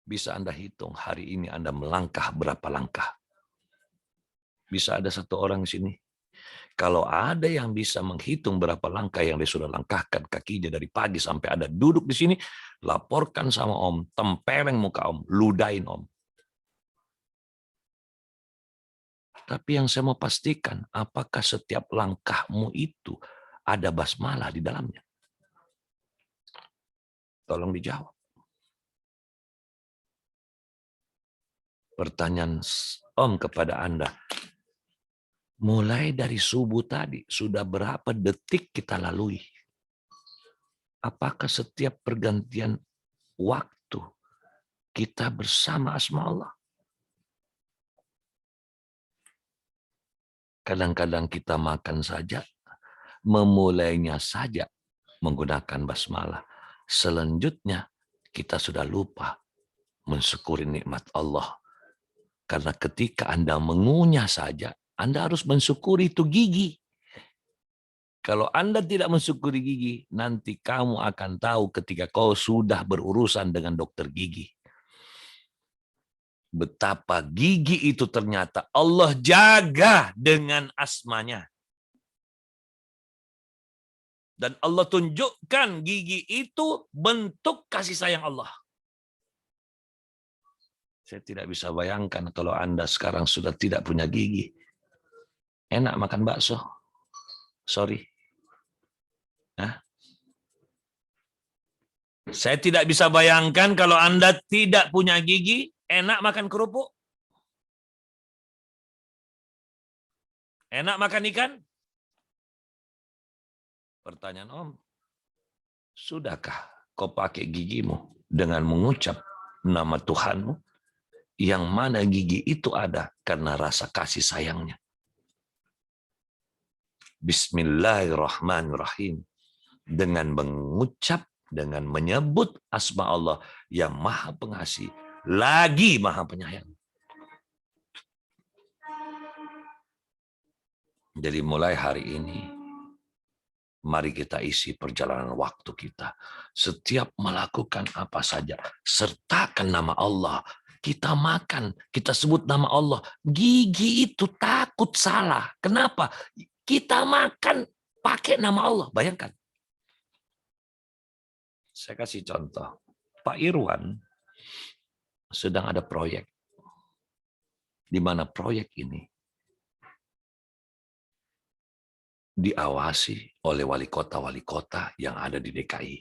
Bisa Anda hitung hari ini Anda melangkah berapa langkah? Bisa ada satu orang di sini. Kalau ada yang bisa menghitung berapa langkah yang dia sudah langkahkan kakinya dari pagi sampai Anda duduk di sini, laporkan sama Om, tempeleng muka Om, ludahin Om. Tapi yang saya mau pastikan, apakah setiap langkahmu itu ada basmalah di dalamnya? Tolong dijawab. Pertanyaan Om kepada Anda, mulai dari subuh tadi, sudah berapa detik kita lalui? Apakah setiap pergantian waktu kita bersama asma Allah? Kadang-kadang kita makan saja, memulainya saja menggunakan basmalah. Selanjutnya kita sudah lupa mensyukuri nikmat Allah. Karena ketika Anda mengunyah saja, Anda harus mensyukuri itu gigi. Kalau Anda tidak mensyukuri gigi, nanti kamu akan tahu ketika kau sudah berurusan dengan dokter gigi. Betapa gigi itu ternyata Allah jaga dengan asmanya. Dan Allah tunjukkan gigi itu bentuk kasih sayang Allah. Saya tidak bisa bayangkan kalau Anda sekarang sudah tidak punya gigi. Enak makan bakso. Sorry. Hah? Saya tidak bisa bayangkan kalau Anda tidak punya gigi, enak makan kerupuk? Enak makan ikan? Pertanyaan Om, sudahkah kau pakai gigimu dengan mengucap nama Tuhanmu, yang mana gigi itu ada karena rasa kasih sayangnya? Bismillahirrahmanirrahim. Dengan mengucap, dengan menyebut asma Allah yang maha pengasih, lagi maha penyayang. Jadi mulai hari ini, mari kita isi perjalanan waktu kita. Setiap melakukan apa saja, sertakan nama Allah. Kita makan, kita sebut nama Allah. Gigi itu takut salah. Kenapa? Kita makan pakai nama Allah. Bayangkan. Saya kasih contoh. Pak Irwan sedang ada proyek. Di mana proyek ini diawasi oleh wali kota yang ada di DKI.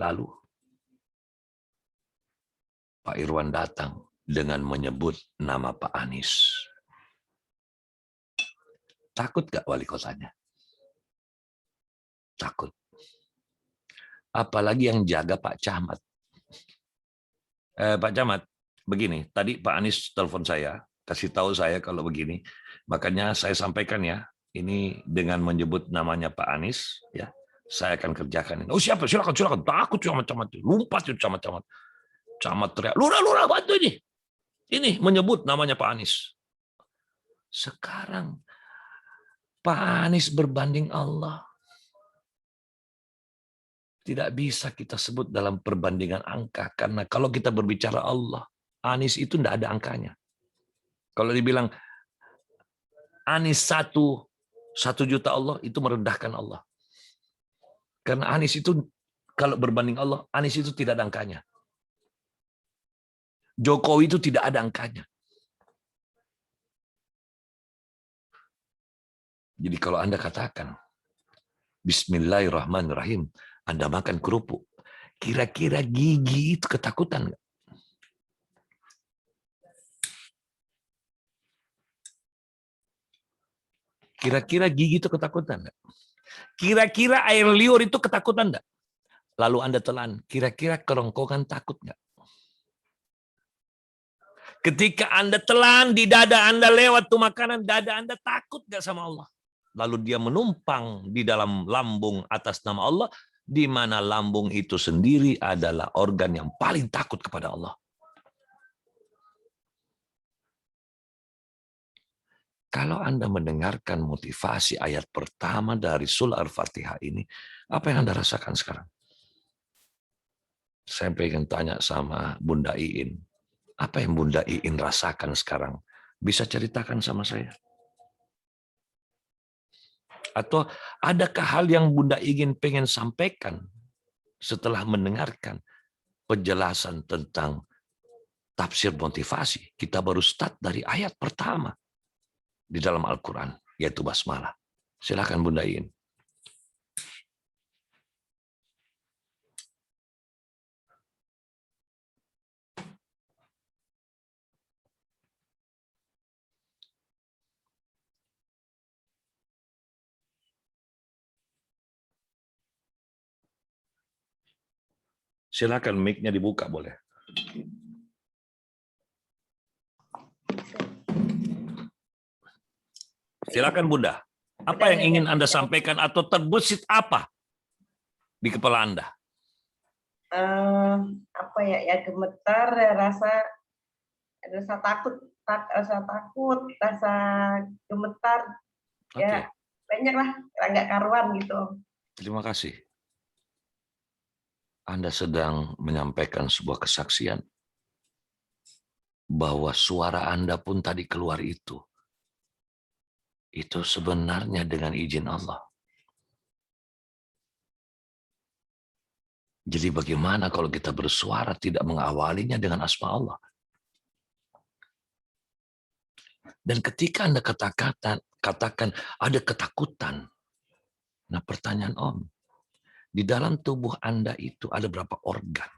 Lalu Pak Irwan datang dengan menyebut nama Pak Anies. Takut gak wali kotanya? Takut. Apalagi yang jaga Pak Camat. Pak Camat, begini, tadi Pak Anies telepon saya, kasih tahu saya kalau begini. Makanya saya sampaikan ya, ini dengan menyebut namanya Pak Anies, ya, saya akan kerjakan. Oh siapa? Silakan. Takut camat-camat, lumpat itu camat-camat. Camat teriak, lurah bantu ini. Ini menyebut namanya Pak Anies. Sekarang Pak Anies berbanding Allah. Tidak bisa kita sebut dalam perbandingan angka. Karena kalau kita berbicara Allah, Anies itu tidak ada angkanya. Kalau dibilang Anies 1 juta Allah, itu merendahkan Allah. Karena Anies itu, kalau berbanding Allah, Anies itu tidak ada angkanya. Jokowi itu tidak ada angkanya. Jadi kalau Anda katakan, Bismillahirrahmanirrahim, Anda makan kerupuk, kira-kira gigi itu ketakutan nggak? Kira-kira gigi itu ketakutan nggak? Kira-kira air liur itu ketakutan nggak? Lalu Anda telan, kira-kira kerongkongan takut nggak? Ketika Anda telan di dada Anda lewat tuh makanan, dada Anda takut nggak sama Allah? Lalu dia menumpang di dalam lambung atas nama Allah, di mana lambung itu sendiri adalah organ yang paling takut kepada Allah. Kalau Anda mendengarkan motivasi ayat pertama dari surah Al-Fatihah ini, apa yang Anda rasakan sekarang? Saya pengen tanya sama Bunda Iin. Apa yang Bunda Iin rasakan sekarang? Bisa ceritakan sama saya? Atau adakah hal yang Bunda Iin pengen sampaikan setelah mendengarkan penjelasan tentang tafsir motivasi? Kita baru start dari ayat pertama di dalam Al-Quran, yaitu basmalah. Silakan Bunda Iin. Silakan mic-nya dibuka boleh. Silakan Bunda. Apa yang ingin Anda sampaikan atau terbesit apa di kepala Anda? Apa ya gemetar, rasa takut, rasa gemetar, Okay. ya banyak lah, nggak karuan gitu. Terima kasih. Anda sedang menyampaikan sebuah kesaksian bahwa suara Anda pun tadi keluar itu sebenarnya dengan izin Allah. Jadi bagaimana kalau kita bersuara tidak mengawalinya dengan asma Allah? Dan ketika Anda katakan ada ketakutan. Nah pertanyaan Om, di dalam tubuh Anda itu ada berapa organ?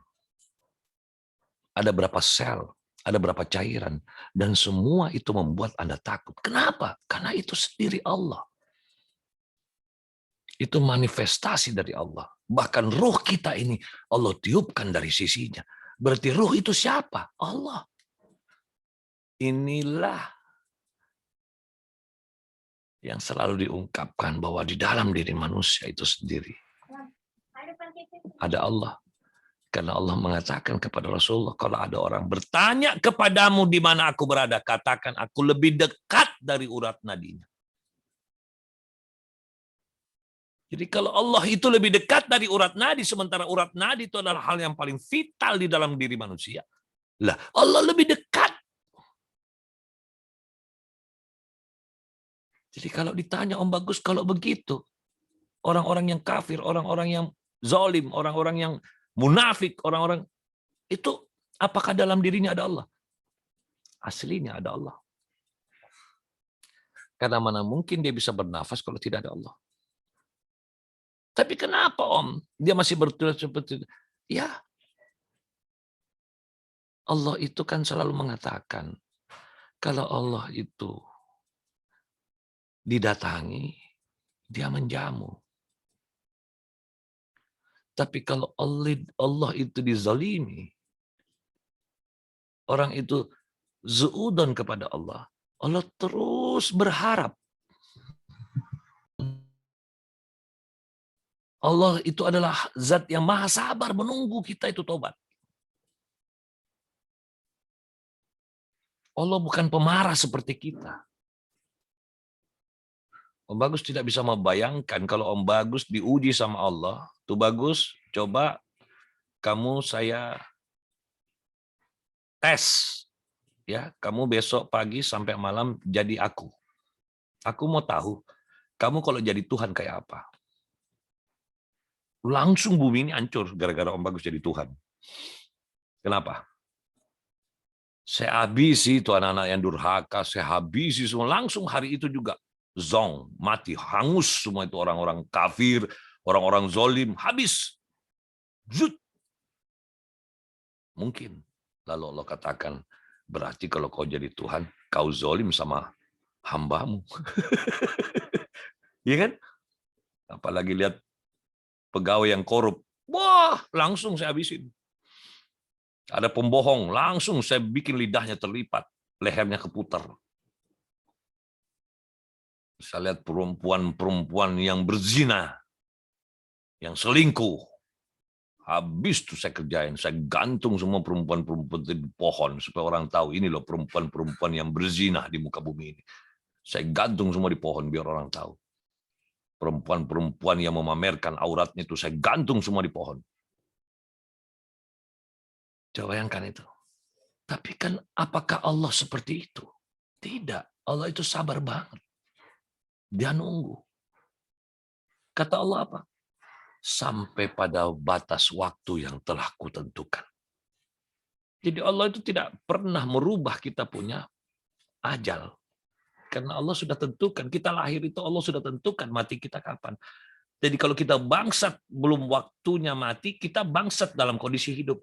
Ada berapa sel? Ada berapa cairan? Dan semua itu membuat Anda takut. Kenapa? Karena itu sendiri Allah. Itu manifestasi dari Allah. Bahkan ruh kita ini Allah tiupkan dari sisinya. Berarti ruh itu siapa? Allah. Inilah yang selalu diungkapkan bahwa di dalam diri manusia itu sendiri ada Allah. Karena Allah mengatakan kepada Rasulullah, kalau ada orang bertanya kepadamu di mana aku berada, katakan aku lebih dekat dari urat nadinya. Jadi kalau Allah itu lebih dekat dari urat nadi, sementara urat nadi itu adalah hal yang paling vital di dalam diri manusia. Lah, Allah lebih dekat. Jadi kalau ditanya Om Bagus, kalau begitu, orang-orang yang kafir, orang-orang yang zalim, orang-orang yang munafik, orang-orang itu apakah dalam dirinya ada Allah? Aslinya ada Allah. Karena mana mungkin dia bisa bernafas kalau tidak ada Allah. Tapi kenapa Om? Dia masih bertulis seperti itu. Ya, Allah itu kan selalu mengatakan, kalau Allah itu didatangi, dia menjamu. Tapi kalau Allah itu dizalimi, orang itu zuudan kepada Allah, Allah terus berharap. Allah itu adalah zat yang maha sabar menunggu kita itu tobat. Allah bukan pemarah seperti kita. Om Bagus tidak bisa membayangkan kalau Om Bagus diuji sama Allah. Tuh Bagus, coba kamu saya tes. Ya, kamu besok pagi sampai malam jadi aku. Aku mau tahu, kamu kalau jadi Tuhan kayak apa? Langsung bumi ini hancur gara-gara Om Bagus jadi Tuhan. Kenapa? Saya habisi itu anak-anak yang durhaka, saya habisi semua. Langsung hari itu juga zong, mati, hangus semua itu orang-orang kafir, orang-orang zolim, habis. Zut. Mungkin. Lalu Allah katakan, berarti kalau kau jadi Tuhan, kau zolim sama hambamu. Iya kan? Apalagi lihat pegawai yang korup. Wah, langsung saya habisin. Ada pembohong, langsung saya bikin lidahnya terlipat, lehernya keputar. Saya lihat perempuan-perempuan yang berzina, yang selingkuh. Habis tuh saya kerjain, saya gantung semua perempuan-perempuan di pohon supaya orang tahu ini loh perempuan-perempuan yang berzina di muka bumi ini. Saya gantung semua di pohon biar orang tahu. Perempuan-perempuan yang memamerkan auratnya itu saya gantung semua di pohon. Coba bayangkan itu. Tapi kan apakah Allah seperti itu? Tidak. Allah itu sabar banget. Dia nunggu. Kata Allah apa? Sampai pada batas waktu yang telah kutentukan. Jadi Allah itu tidak pernah merubah kita punya ajal. Karena Allah sudah tentukan. Kita lahir itu Allah sudah tentukan mati kita kapan. Jadi kalau kita bangsat belum waktunya mati, kita bangsat dalam kondisi hidup.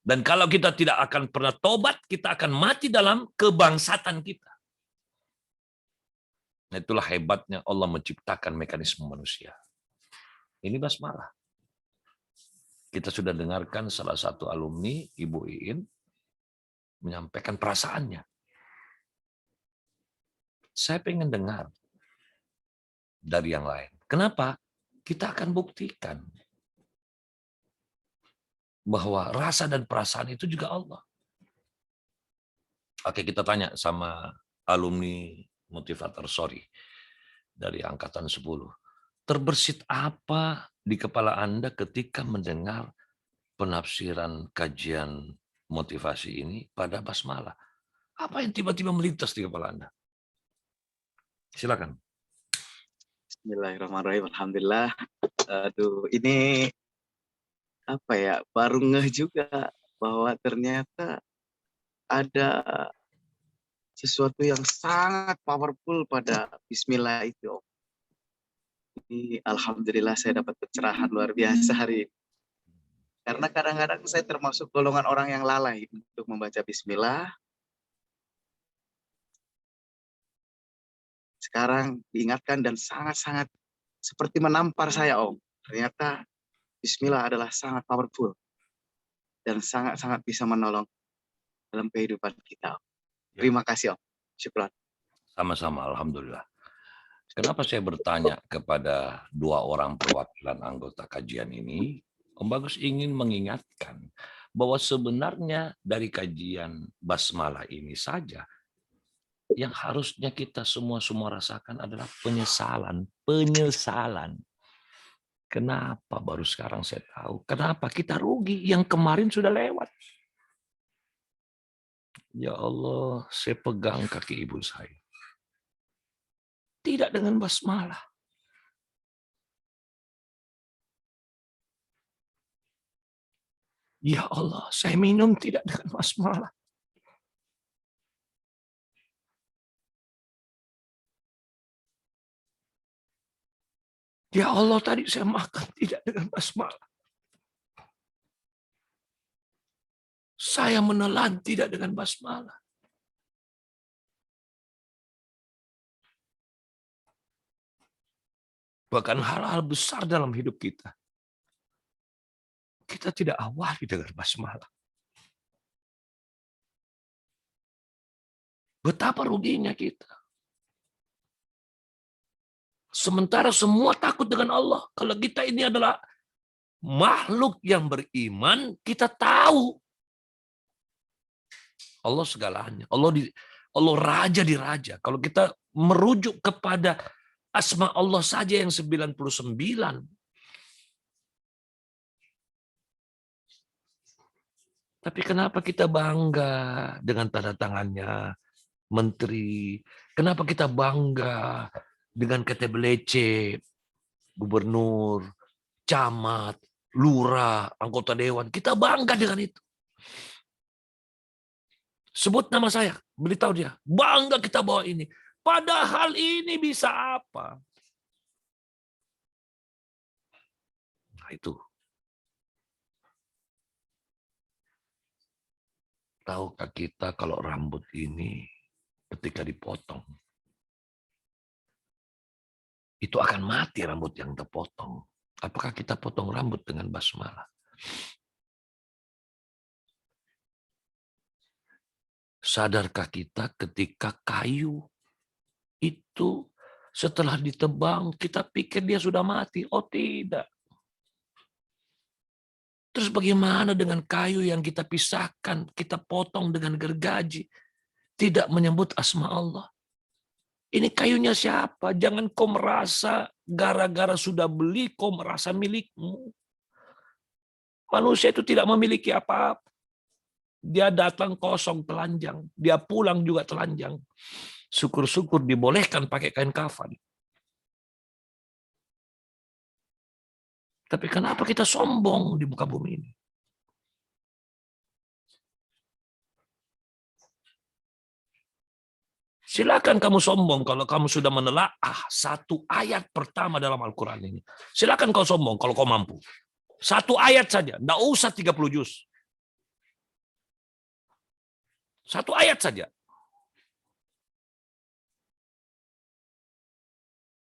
Dan kalau kita tidak akan pernah tobat, kita akan mati dalam kebangsatan kita. Nah, itulah hebatnya Allah menciptakan mekanisme manusia. Ini basmalah. Kita sudah dengarkan salah satu alumni, Ibu Iin, menyampaikan perasaannya. Saya pengen dengar dari yang lain. Kenapa? Kita akan buktikan bahwa rasa dan perasaan itu juga Allah. Oke, kita tanya sama alumni motivator, dari angkatan 10. Terbersit apa di kepala Anda ketika mendengar penafsiran kajian motivasi ini pada basmalah? Apa yang tiba-tiba melintas di kepala Anda? Silakan. Bismillahirrahmanirrahim. Alhamdulillah. Aduh, ini apa ya? Baru ngeh juga bahwa ternyata ada sesuatu yang sangat powerful pada Bismillah itu. Ini alhamdulillah saya dapat pencerahan luar biasa hari ini. Karena kadang-kadang saya termasuk golongan orang yang lalai untuk membaca Bismillah. Sekarang diingatkan dan sangat-sangat seperti menampar saya, Om. Ternyata Bismillah adalah sangat powerful dan sangat-sangat bisa menolong dalam kehidupan kita. Terima kasih, Om. Syukran. Sama-sama, alhamdulillah. Kenapa saya bertanya kepada 2 orang perwakilan anggota kajian ini? Om Bagus ingin mengingatkan bahwa sebenarnya dari kajian basmalah ini saja yang harusnya kita semua rasakan adalah penyesalan. Kenapa baru sekarang saya tahu? Kenapa kita rugi? Yang kemarin sudah lewat. Ya Allah, saya pegang kaki ibu saya. Tidak dengan basmalah. Ya Allah, saya minum tidak dengan basmalah. Ya Allah, tadi saya makan tidak dengan basmalah. Saya menelan tidak dengan basmalah. Bahkan hal-hal besar dalam hidup kita tidak awali dengan basmalah. Betapa ruginya kita. Sementara semua takut dengan Allah. Kalau kita ini adalah makhluk yang beriman, kita tahu Allah segalanya. Allah raja di raja. Kalau kita merujuk kepada asma Allah saja yang 99. Tapi kenapa kita bangga dengan tanda tangannya menteri? Kenapa kita bangga dengan KTBLC, gubernur, camat, lurah, anggota dewan? Kita bangga dengan itu. Sebut nama saya, beritahu dia, bangga kita bawa ini. Padahal ini bisa apa? Nah itu. Tahukah kita kalau rambut ini ketika dipotong, itu akan mati rambut yang terpotong. Apakah kita potong rambut dengan basmalah? Sadarkah kita ketika kayu itu setelah ditebang, kita pikir dia sudah mati? Oh tidak. Terus bagaimana dengan kayu yang kita pisahkan, kita potong dengan gergaji, tidak menyebut asma Allah? Ini kayunya siapa? Jangan kau merasa gara-gara sudah beli, kau merasa milikmu. Manusia itu tidak memiliki apa-apa. Dia datang kosong, telanjang. Dia pulang juga telanjang. Syukur-syukur dibolehkan pakai kain kafan. Tapi kenapa kita sombong di muka bumi ini? Silakan kamu sombong kalau kamu sudah menelaah 1 ayat pertama dalam Al-Quran ini. Silakan kau sombong kalau kau mampu. 1 ayat saja, tidak usah 30 juz. 1 ayat saja.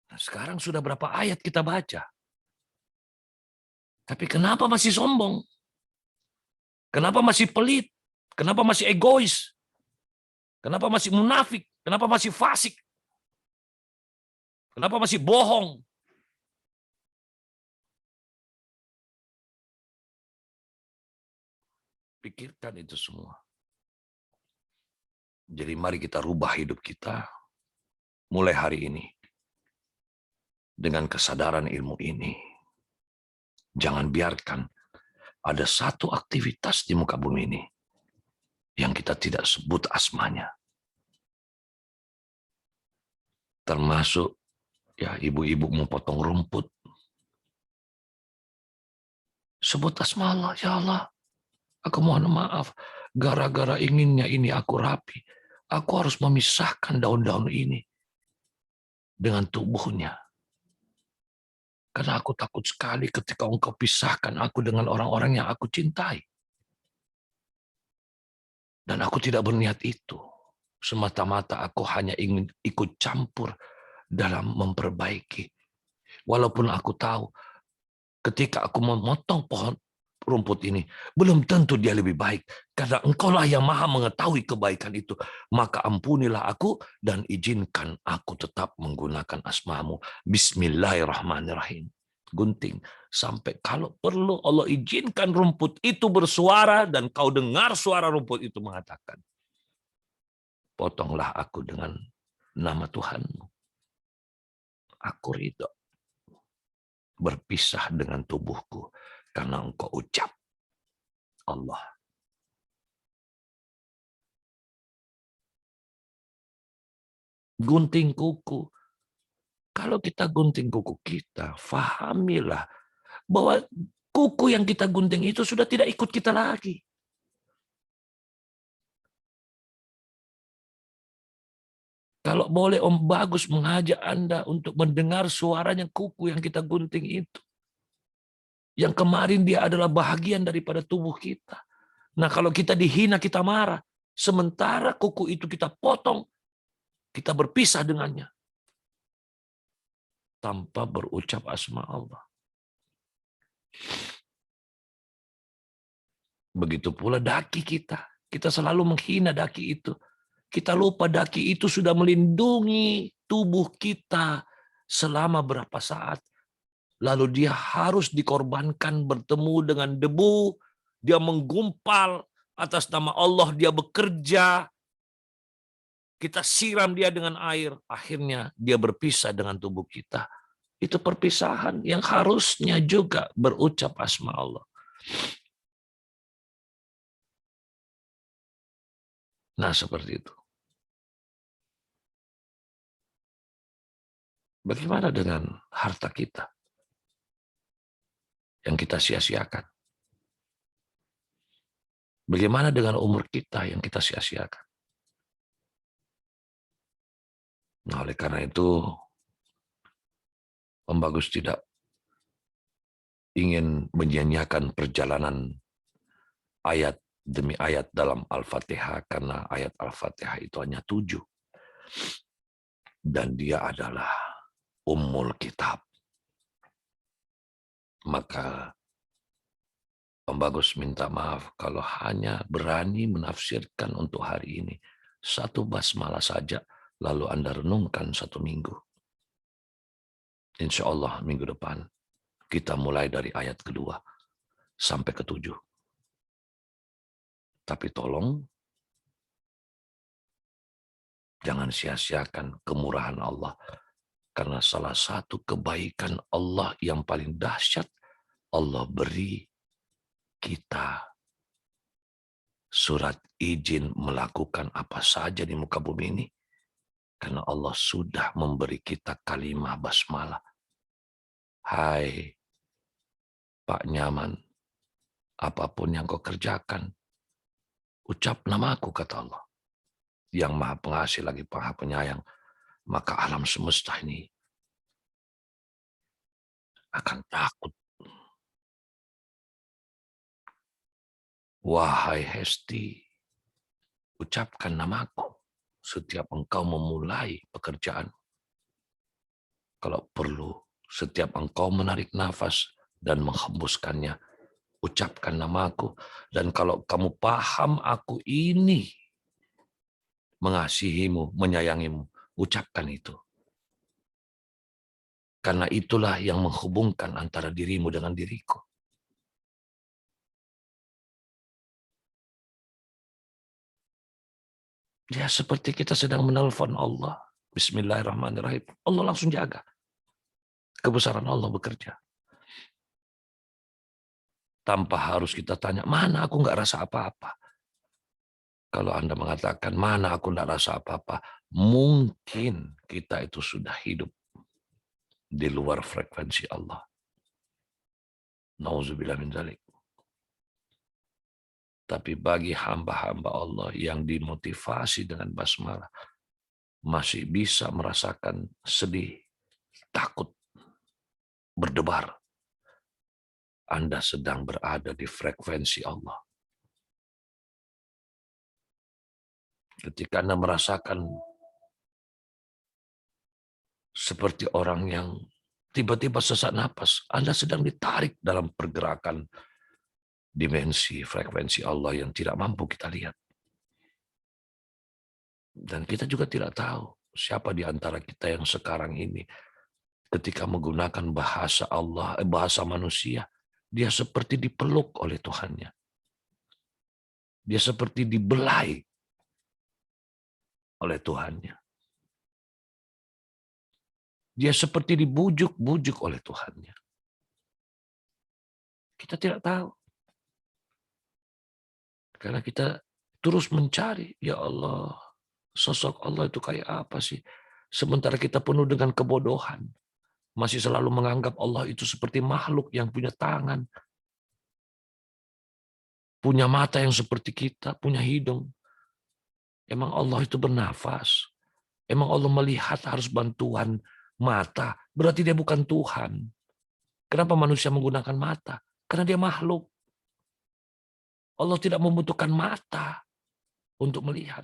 Nah, sekarang sudah berapa ayat kita baca? Tapi kenapa masih sombong? Kenapa masih pelit? Kenapa masih egois? Kenapa masih munafik? Kenapa masih fasik? Kenapa masih bohong? Pikirkan itu semua. Jadi mari kita rubah hidup kita. mulai hari ini, dengan kesadaran ilmu ini, jangan biarkan ada satu aktivitas di muka bumi ini yang kita tidak sebut asmanya. Termasuk ya ibu-ibu mau potong rumput. Sebut asma Allah, ya Allah, aku mohon maaf, gara-gara inginnya ini aku rapi, aku harus memisahkan daun-daun ini dengan tubuhnya. Karena aku takut sekali ketika engkau pisahkan aku dengan orang-orang yang aku cintai. Dan aku tidak berniat itu. Semata-mata aku hanya ingin ikut campur dalam memperbaiki. Walaupun aku tahu ketika aku memotong pohon rumput ini, belum tentu dia lebih baik. Karena engkaulah yang maha mengetahui kebaikan itu. Maka ampunilah aku dan izinkan aku tetap menggunakan asmamu. Bismillahirrahmanirrahim. Gunting. Sampai kalau perlu Allah izinkan rumput itu bersuara dan kau dengar suara rumput itu mengatakan, potonglah aku dengan nama Tuhanmu. Aku ridho berpisah dengan tubuhku karena engkau ucap Allah. Gunting kuku. Kalau kita gunting kuku kita, fahamilah bahwa kuku yang kita gunting itu sudah tidak ikut kita lagi. Kalau boleh Om Bagus mengajak Anda untuk mendengar suaranya kuku yang kita gunting itu. Yang kemarin dia adalah bahagian daripada tubuh kita. Nah kalau kita dihina, kita marah. Sementara kuku itu kita potong, kita berpisah dengannya. Tanpa berucap asma Allah. Begitu pula daki kita. Kita selalu menghina daki itu. Kita lupa daki itu sudah melindungi tubuh kita selama berapa saat. Lalu dia harus dikorbankan bertemu dengan debu. Dia menggumpal atas nama Allah. Dia bekerja. Kita siram dia dengan air. Akhirnya dia berpisah dengan tubuh kita. Itu perpisahan yang harusnya juga berucap asma Allah. Nah seperti itu. Bagaimana dengan harta kita yang kita sia-siakan? Bagaimana dengan umur kita yang kita sia-siakan? Nah, oleh karena itu, Om Bagus tidak ingin menyanyiakan perjalanan ayat demi ayat dalam Al-Fatihah, karena ayat Al-Fatihah itu hanya 7. Dan dia adalah Ummul Kitab. Maka Om Bagus minta maaf kalau hanya berani menafsirkan untuk hari ini. 1 basmalah saja, lalu Anda renungkan 1 minggu. Insya Allah minggu depan kita mulai dari ayat kedua sampai ke-7. Tapi tolong jangan sia-siakan kemurahan Allah. Karena salah satu kebaikan Allah yang paling dahsyat, Allah beri kita surat izin melakukan apa saja di muka bumi ini. Karena Allah sudah memberi kita kalimah basmalah. Hai Pak Nyaman, apapun yang kau kerjakan, ucap namaku, kata Allah. Yang maha pengasih lagi maha penyayang. Maka alam semesta ini akan takut. Wahai Hesti, ucapkan namaku setiap engkau memulai pekerjaan. Kalau perlu, setiap engkau menarik nafas dan menghembuskannya, ucapkan namaku. Dan kalau kamu paham aku ini mengasihimu, menyayangimu, ucapkan itu. Karena itulah yang menghubungkan antara dirimu dengan diriku. Ya seperti kita sedang menelpon Allah. Bismillahirrahmanirrahim. Allah langsung jaga. Kebesaran Allah bekerja. Tanpa harus kita tanya, mana aku nggak rasa apa-apa. Kalau Anda mengatakan, mana aku nggak rasa apa-apa, mungkin kita itu sudah hidup di luar frekuensi Allah. Nauzubillah min dzalik. Tapi bagi hamba-hamba Allah yang dimotivasi dengan basmalah, masih bisa merasakan sedih, takut, berdebar. Anda sedang berada di frekuensi Allah. Ketika Anda merasakan seperti orang yang tiba-tiba sesak napas, Anda sedang ditarik dalam pergerakan dimensi frekuensi Allah yang tidak mampu kita lihat. Dan kita juga tidak tahu siapa di antara kita yang sekarang ini ketika menggunakan bahasa Allah, bahasa manusia, dia seperti dipeluk oleh Tuhannya. Dia seperti dibelai oleh Tuhannya. Dia seperti dibujuk-bujuk oleh Tuhannya. Kita tidak tahu. Karena kita terus mencari, ya Allah, sosok Allah itu kayak apa sih? Sementara kita penuh dengan kebodohan. Masih selalu menganggap Allah itu seperti makhluk yang punya tangan. Punya mata yang seperti kita, punya hidung. Emang Allah itu bernafas? Emang Allah melihat harus bantuan mata? Berarti dia bukan Tuhan. Kenapa manusia menggunakan mata? Karena dia makhluk. Allah tidak membutuhkan mata untuk melihat.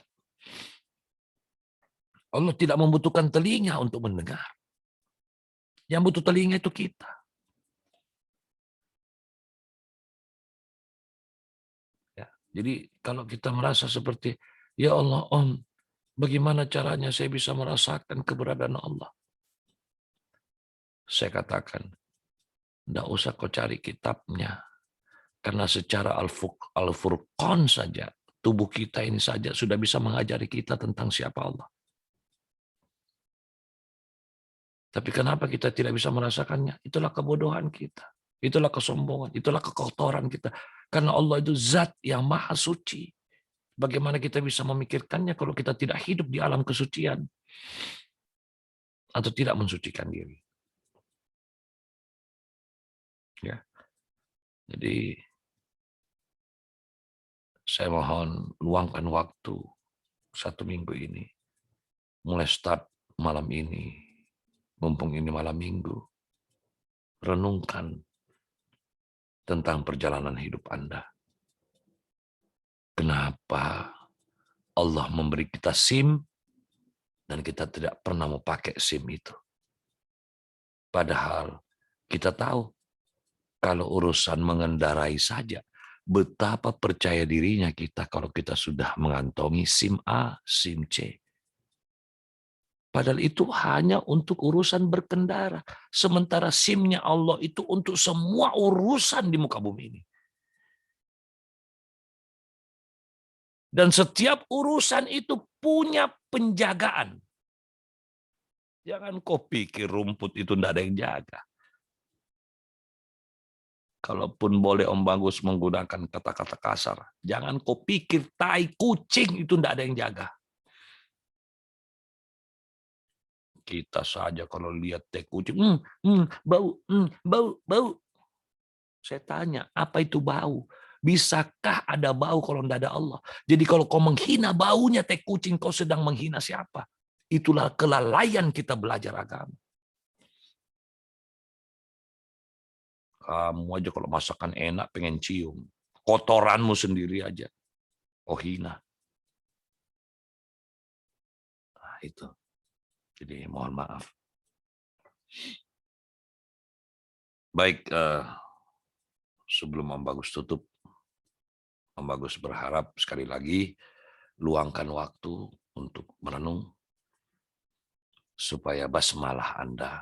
Allah tidak membutuhkan telinga untuk mendengar. Yang butuh telinga itu kita. Ya, jadi kalau kita merasa seperti, ya Allah Om, bagaimana caranya saya bisa merasakan keberadaan Allah? Saya katakan, tidak usah kau cari kitabnya. Karena secara Al-Furqan saja, tubuh kita ini saja sudah bisa mengajari kita tentang siapa Allah. Tapi kenapa kita tidak bisa merasakannya? Itulah kebodohan kita. Itulah kesombongan. Itulah kekotoran kita. Karena Allah itu zat yang maha suci. Bagaimana kita bisa memikirkannya kalau kita tidak hidup di alam kesucian? Atau tidak mensucikan diri. Ya. Jadi saya mohon luangkan waktu 1 minggu ini. Mulai start malam ini. Mumpung ini malam minggu. Renungkan tentang perjalanan hidup Anda. Kenapa Allah memberi kita SIM dan kita tidak pernah mau pakai SIM itu? Padahal kita tahu kalau urusan mengendarai saja, betapa percaya dirinya kita kalau kita sudah mengantongi SIM A, SIM C. Padahal itu hanya untuk urusan berkendara. Sementara SIM-nya Allah itu untuk semua urusan di muka bumi ini. Dan setiap urusan itu punya penjagaan. Jangan kau pikir rumput itu tidak ada yang jaga. Kalaupun boleh Om Bagus menggunakan kata-kata kasar, jangan kau pikir tai kucing itu tidak ada yang jaga. Kita saja kalau lihat tai kucing, bau, bau. Saya tanya, apa itu bau? Bisakah ada bau kalau tidak ada Allah? Jadi kalau kau menghina baunya tai kucing, kau sedang menghina siapa? Itulah kelalaian kita belajar agama. Kamu aja kalau masakan enak pengen cium. Kotoranmu sendiri aja. Oh hina. Nah, itu. Jadi mohon maaf. Baik, sebelum Om Bagus tutup, Om Bagus berharap sekali lagi luangkan waktu untuk merenung supaya basmalah Anda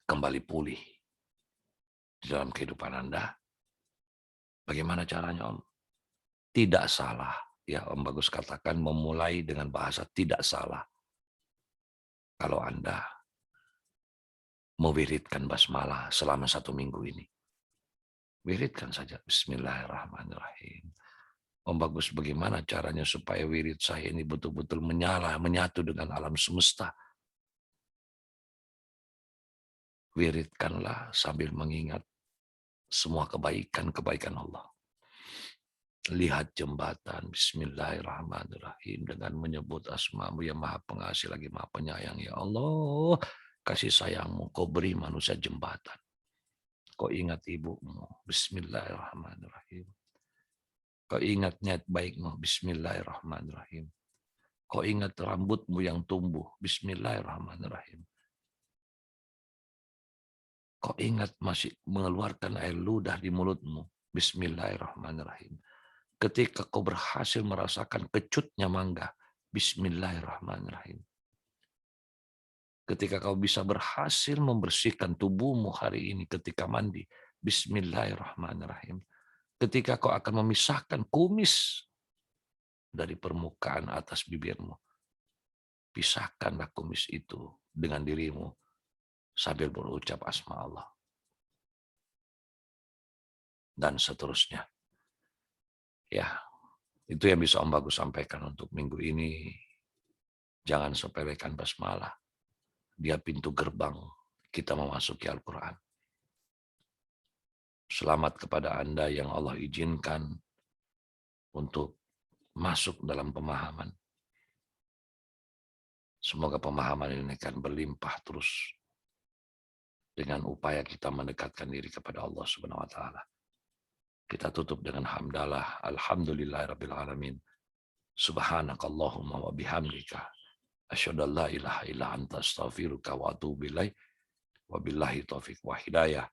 kembali pulih di dalam kehidupan Anda. Bagaimana caranya, Om? Tidak salah, ya Om Bagus katakan memulai dengan bahasa tidak salah. kalau Anda mewiridkan basmalah selama 1 minggu ini. Wiridkan saja. Bismillahirrahmanirrahim. Om Bagus, bagaimana caranya supaya wirid saya ini betul-betul menyatu dengan alam semesta? Wiridkanlah sambil mengingat semua kebaikan-kebaikan Allah. Lihat jembatan, bismillahirrahmanirrahim, dengan menyebut asma-Mu yang maha pengasih lagi maha penyayang. Ya Allah, kasih sayang-Mu, Kau beri manusia jembatan. Kau ingat ibumu, bismillahirrahmanirrahim. Kau ingat niat baikmu, bismillahirrahmanirrahim. Kau ingat rambutmu yang tumbuh, bismillahirrahmanirrahim. Kau ingat masih mengeluarkan air ludah di mulutmu, bismillahirrahmanirrahim. Ketika kau berhasil merasakan kecutnya mangga, bismillahirrahmanirrahim. Ketika kau bisa berhasil membersihkan tubuhmu hari ini ketika mandi, bismillahirrahmanirrahim. Ketika kau akan memisahkan kumis dari permukaan atas bibirmu, pisahkanlah kumis itu dengan dirimu sambil berucap asma Allah. Dan seterusnya. Ya, itu yang bisa Om Bagus sampaikan untuk minggu ini. Jangan sepelekan basmalah. Dia pintu gerbang kita memasuki Al-Quran. Selamat kepada Anda yang Allah izinkan untuk masuk dalam pemahaman. Semoga pemahaman ini akan berlimpah terus dengan upaya kita mendekatkan diri kepada Allah Subhanahu wa taala. Kita tutup dengan hamdalah, alhamdulillahirabbil alamin. Subhanakallahumma wa bihamdika asyhadu an la ilaha illa anta astaghfiruka wa atubu ilaik. Wabillahi taufik wa hidayah.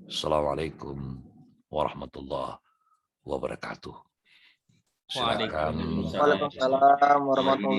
Assalamualaikum warahmatullahi wabarakatuh. Silakan. Waalaikumsalam warahmatullahi